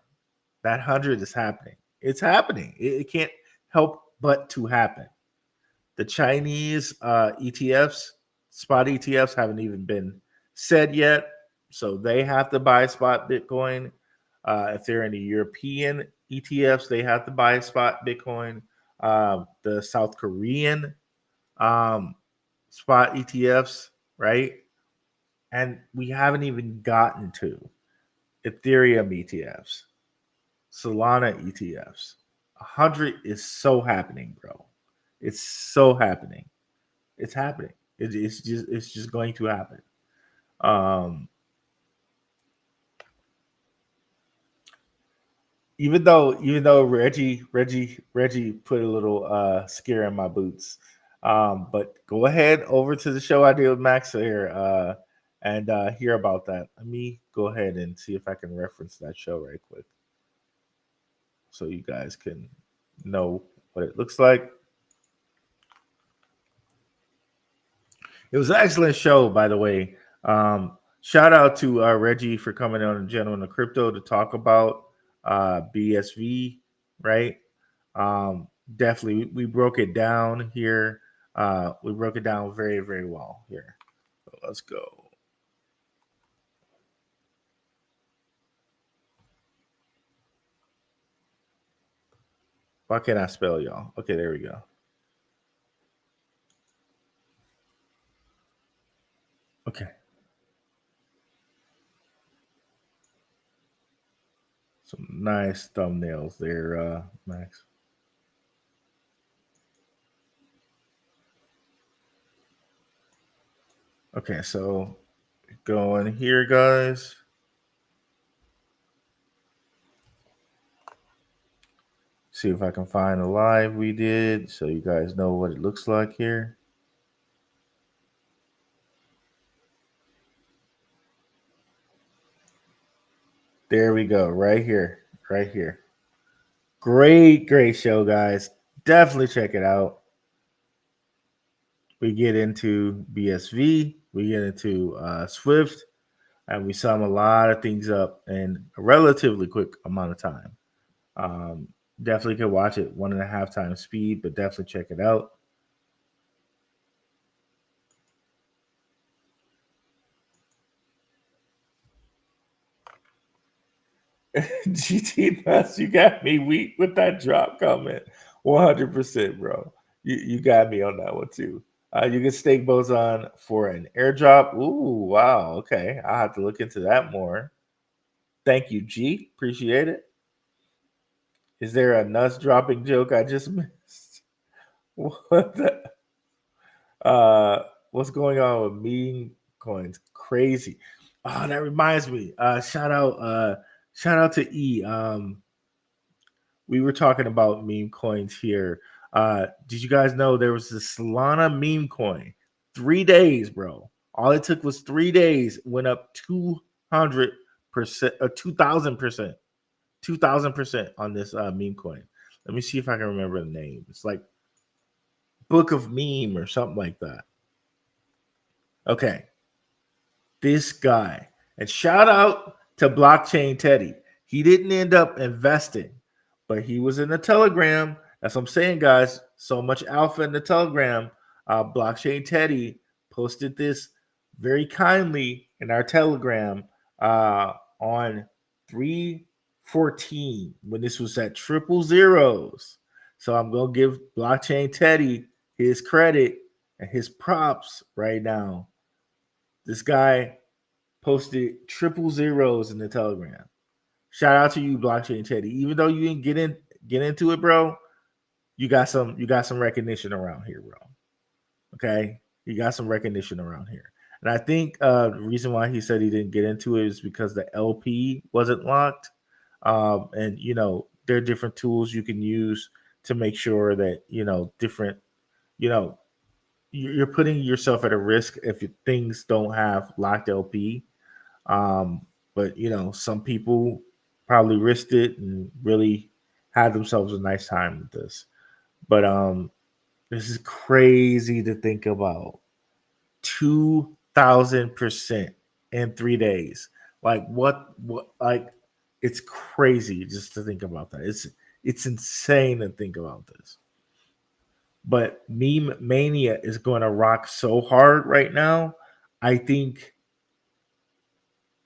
that 100 is happening. It's happening. It can't help but to happen. The Chinese ETFs, spot ETFs, haven't even been said yet. So they have to buy spot Bitcoin. If they're in the European ETFs, they have to buy spot Bitcoin. The South Korean um, spot ETFs, right? And we haven't even gotten to Ethereum ETFs, Solana ETFs. 100 is so happening, bro. It's so happening. It's happening. It's just going to happen. Um, even though Reggie put a little scare in my boots. But go ahead over to the show I did with Max here and hear about that. Let me go ahead and see if I can reference that show right quick, so you guys can know what it looks like. It was an excellent show, by the way. Shout out to Reggie for coming on the Gentleman of Crypto to talk about BSV, right? Um, Definitely, we broke it down here. We broke it down very, very well here. So let's go. Why can't I spell y'all? Okay, there we go. Okay, some nice thumbnails there, Max. Okay, so going here, guys. See if I can find the live we did so you guys know what it looks like here. There we go, right here, right here. Great, great show, guys. Definitely check it out. We get into BSV, we get into Swift, and we sum a lot of things up in a relatively quick amount of time. Um, Definitely can watch it 1.5 times speed, but definitely check it out. GT Nuts, you got me weak with that drop comment. 100%, bro. You got me on that one too. You can stake boson for an airdrop. Ooh, wow. Okay. I'll have to look into that more. Thank you, G. Appreciate it. Is there a nuts dropping joke I just missed? What the, what's going on with meme coins? Crazy. Oh, that reminds me. Shout out to E. We were talking about meme coins here. Did you guys know there was this Solana meme coin? 3 days, bro. All it took was 3 days. Went up 200%, 2,000%, 2,000% on this meme coin. Let me see if I can remember the name. It's like Book of Meme or something like that. Okay, this guy. And shout out to Blockchain Teddy. He didn't end up investing, but he was in the Telegram. That's what I'm saying, guys. So much alpha in the Telegram. Blockchain Teddy posted this very kindly in our Telegram on 3/14 when this was at triple zeros. So I'm going to give Blockchain Teddy his credit and his props right now. This guy posted triple zeros in the Telegram. Shout out to you, Blockchain Teddy. Even though you didn't get into it, bro, you got some recognition around here, bro. Okay, you got some recognition around here, and I think the reason why he said he didn't get into it is because the LP wasn't locked, and there are different tools you can use to make sure that different you know you're putting yourself at a risk if things don't have locked LP. Um, but some people probably risked it and really had themselves a nice time with this. But this is crazy to think about. 2,000% in 3 days. Like what like it's crazy just to think about that. It's insane to think about this. But meme mania is going to rock so hard right now. I think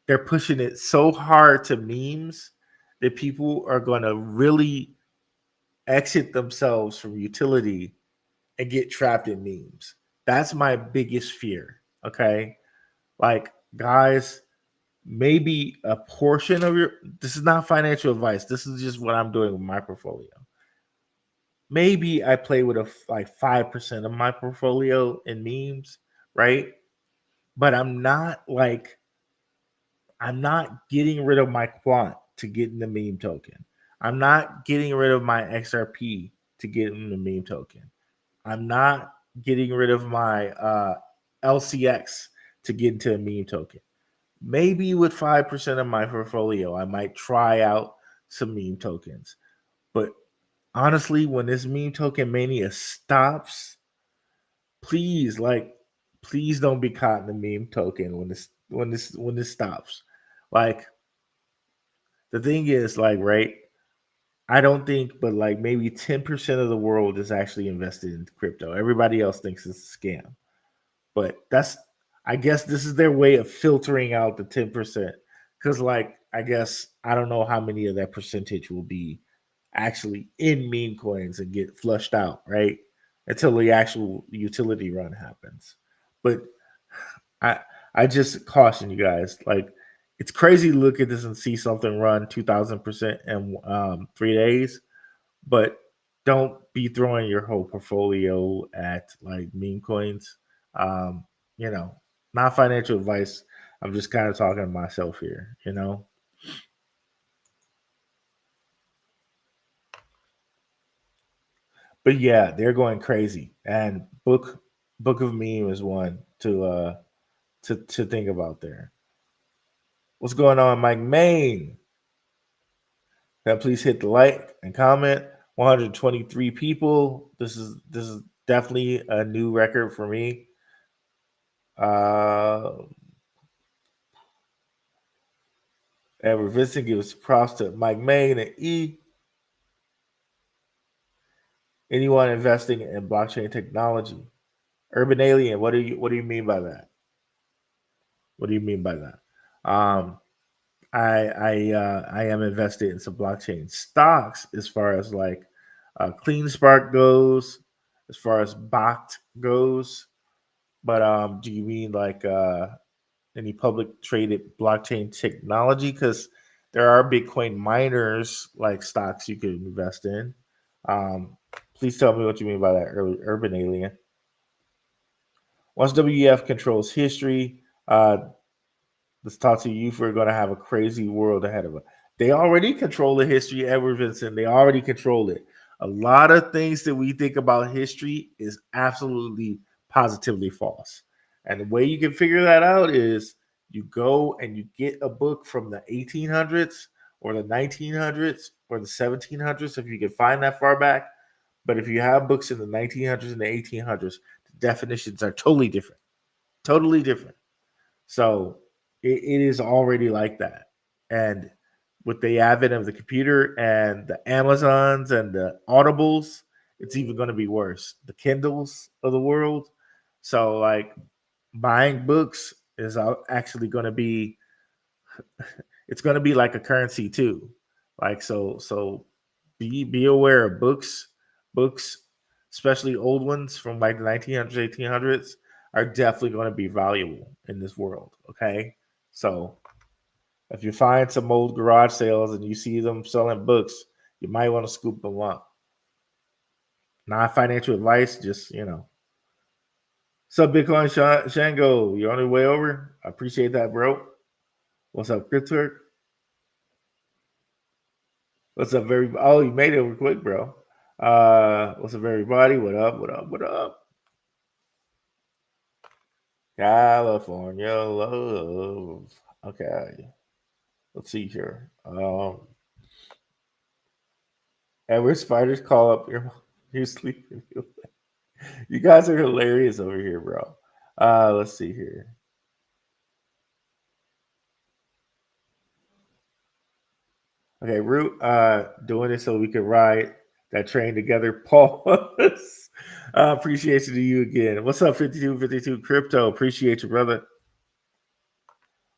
they're pushing it so hard to memes that people are going to really exit themselves from utility and get trapped in memes. That's my biggest fear. Okay. Like, guys, maybe a portion of your, this is not financial advice. This is just what I'm doing with my portfolio. Maybe I play with like 5% of my portfolio in memes, right? But I'm not getting rid of my quant to get in the meme token. I'm not getting rid of my XRP to get in the meme token. I'm not getting rid of my LCX to get into a meme token. Maybe with 5% of my portfolio, I might try out some meme tokens. But honestly, when this meme token mania stops, please, please don't be caught in the meme token when this stops. Like, the thing is, like, right, I don't think, but like maybe 10% of the world is actually invested in crypto. Everybody else thinks it's a scam. But I guess this is their way of filtering out the 10%. Because, like, I guess I don't know how many of that percentage will be actually in meme coins and get flushed out, right? Until the actual utility run happens. But I I just caution you guys, like, it's crazy to look at this and see something run 2,000% in 3 days, but don't be throwing your whole portfolio at like meme coins. Um, you know, not financial advice. I'm just kind of talking to myself here. But yeah, they're going crazy. And Book of Meme is one to think about there. What's going on, Mike Main? Please hit the like and comment. 123 people. This is definitely a new record for me. Uh, Edward Vincent gives props to Mike Main and E. Anyone investing in blockchain technology. Urban Alien. What do you mean by that? What do you mean by that? Um, I am invested in some blockchain stocks as far as like Clean Spark goes, as far as Bot goes. But do you mean like any public traded blockchain technology? Because there are Bitcoin miners like stocks you could invest in. Um, please tell me what you mean by that, urban alien. Once WEF controls history, let's talk to you. We're going to have a crazy world ahead of us. They already control the history, Edward Vincent. They already control it. A lot of things that we think about history is absolutely positively false. And the way you can figure that out is you go and you get a book from the 1800s or the 1900s or the 1700s if you can find that far back. But if you have books in the 1900s and the 1800s, the definitions are totally different. Totally different. So it is already like that. And with the advent of the computer and the Amazons and the Audibles, it's even going to be worse. The Kindles of the world. So, like, buying books is actually going to be, it's going to be like a currency too. Like, so be aware of books, especially old ones from like the 1900s, 1800s, are definitely going to be valuable in this world. Okay, so if you find some old garage sales and you see them selling books, you might want to scoop them up. Not financial advice, just Bitcoin Shango, you're on your way over. I appreciate that, bro. What's up, Chris? What's up, very? Oh, you made it over quick, bro. What's up, everybody? What up? What up? What up? California love. Okay, let's see here. And where spiders call up you're sleeping. You guys are hilarious over here, bro. Let's see here. Okay, Root, doing it so we can ride that train together. Paul, appreciation to you again. What's up, 5252 Crypto? Appreciate you, brother.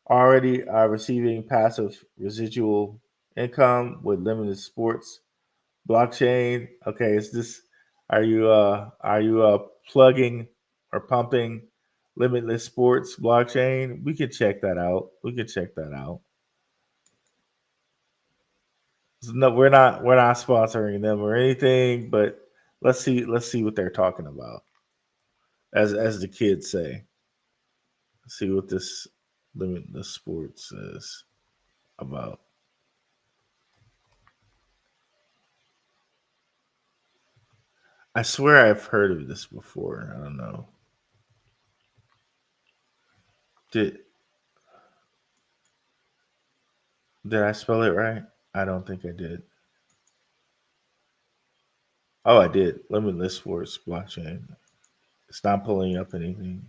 Already receiving passive residual income with limited sports blockchain. Okay, is this? Are you plugging or pumping limitless sports blockchain? We could check that out. We could check that out. No, we're not sponsoring them or anything, but let's see what they're talking about. As the kids say. Let's see what this limitless sports is about. I swear I've heard of this before. I don't know. Did did I spell it right? I don't think I did. Oh, I did. Limitless Sports blockchain. It's not pulling up anything.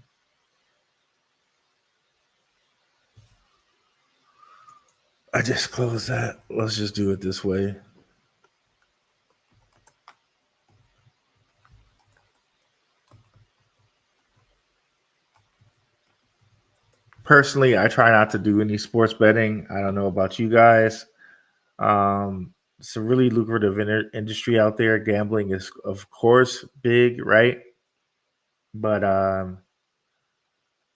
I just closed that. Let's just do it this way. Personally, I try not to do any sports betting. I don't know about you guys. It's a really lucrative industry out there. Gambling is, of course, big, right? But I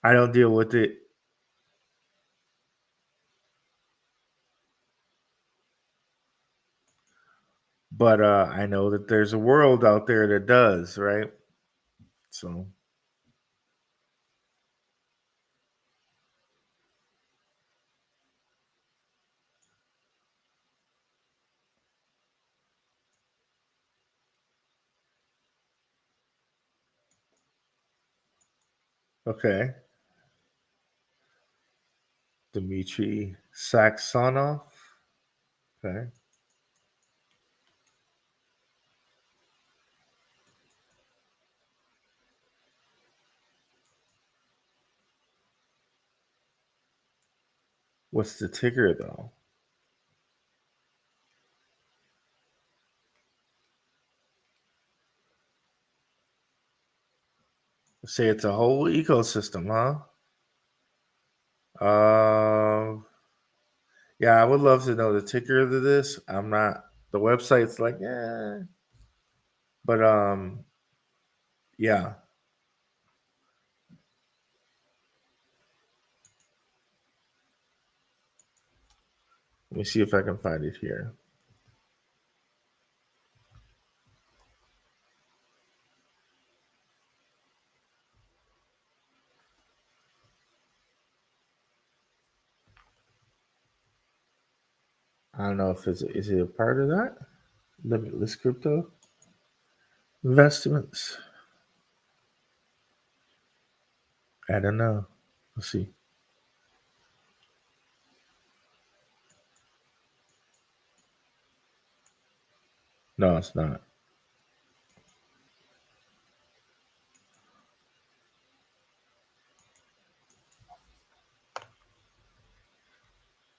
don't deal with it. But I know that there's a world out there that does, right? So, okay. Dmitry Saxonov. Okay. What's the ticker, though? Say it's a whole ecosystem, huh? Yeah, I would love to know the ticker of this. I'm not. The website's like, yeah, but yeah. Let me see if I can find it here. I don't know if is it a part of that limitless crypto investments. I don't know. Let's see. No, it's not.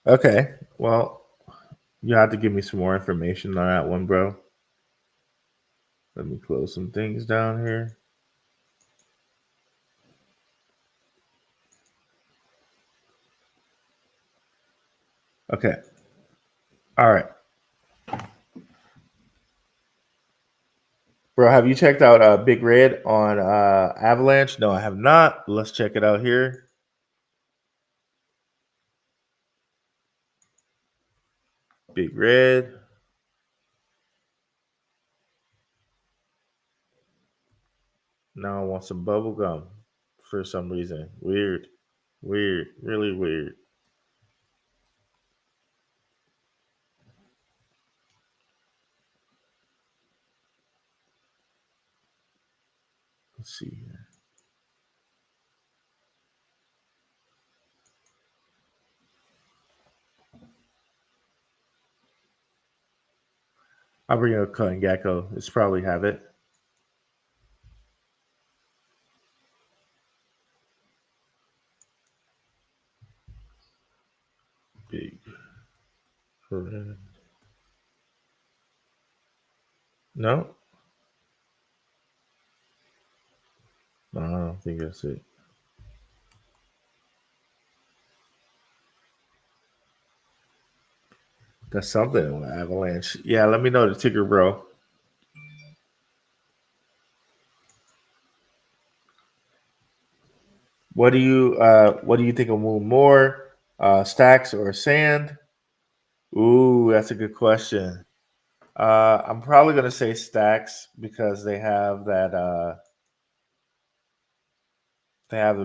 Okay. Well, you have to give me some more information on that one, bro. Let me close some things down here. Okay. All right. Bro, have you checked out Big Red on Avalanche? No, I have not. Let's check it out here. Big Red. Now I want some bubble gum for some reason. Weird. Weird. Really weird. Let's see here. I'll bring up Cutting Gecko. It's probably have it. Big friend. No, no, I don't think that's it. That's something with Avalanche. Yeah, let me know the ticker, bro. What do you think will move more? Stacks or sand? Ooh, that's a good question. I'm probably gonna say stacks because they have the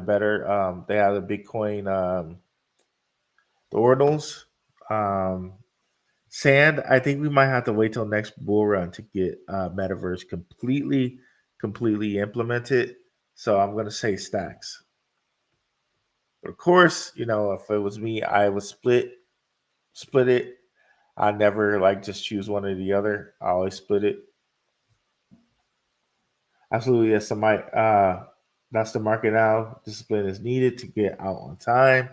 better they have the Bitcoin the ordinals. Um, Sand, I think we might have to wait till next bull run to get metaverse completely implemented. So I'm gonna say stacks. But of course, if it was me, I would split it. I never like just choose one or the other. I always split it. Absolutely, yes. That's the market now. Discipline is needed to get out on time.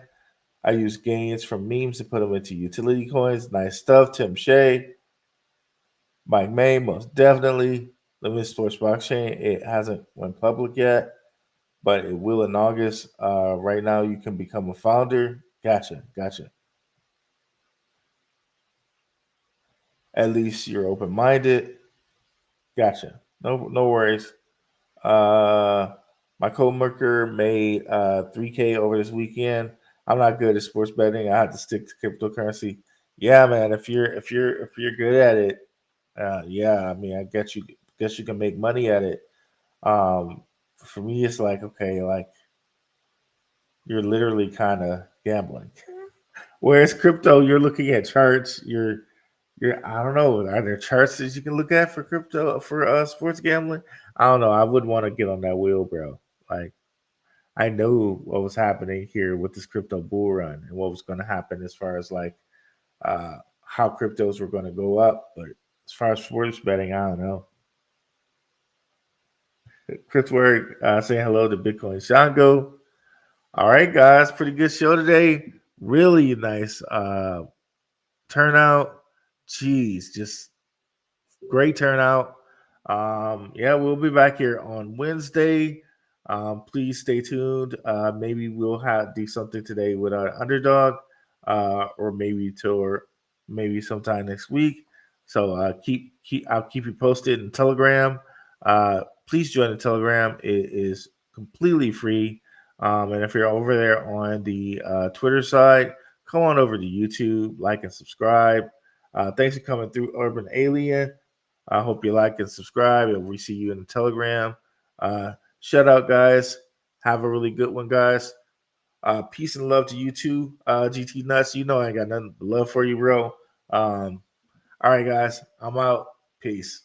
I use gains from memes to put them into utility coins. Nice stuff, Tim Shea. Mike May, most definitely. Limited Sports Blockchain. It hasn't went public yet, but it will in August. Right now, you can become a founder. Gotcha. At least you're open minded. Gotcha. No worries. Uh, my coworker made 3K over this weekend. I'm not good at sports betting. I have to stick to cryptocurrency. Yeah, man. If you're good at it, yeah. I mean, I guess you can make money at it. Um, for me, it's like okay, like you're literally kind of gambling. Whereas crypto, you're looking at charts. You're I don't know. Are there charts that you can look at for crypto for sports gambling? I don't know. I would want to get on that wheel, bro. Like I know what was happening here with this crypto bull run and what was going to happen as far as like how cryptos were going to go up. But as far as sports betting, I don't know. Chris Word saying hello to Bitcoin Shango. All right, guys, pretty good show today. Really nice turnout. Jeez, just great turnout. Yeah, we'll be back here on Wednesday. Please stay tuned. Maybe we'll do something today with our underdog, or maybe sometime next week. So I'll keep you posted in Telegram. Please join the Telegram. It is completely free. And if you're over there on the Twitter side, come on over to YouTube, like and subscribe. Thanks for coming through, Urban Alien. I hope you like and subscribe, and we see you in the Telegram. Shout out, guys. Have a really good one, guys. Peace and love to you too, GT Nuts. You know I ain't got nothing but love for you, bro. All right, guys. I'm out. Peace.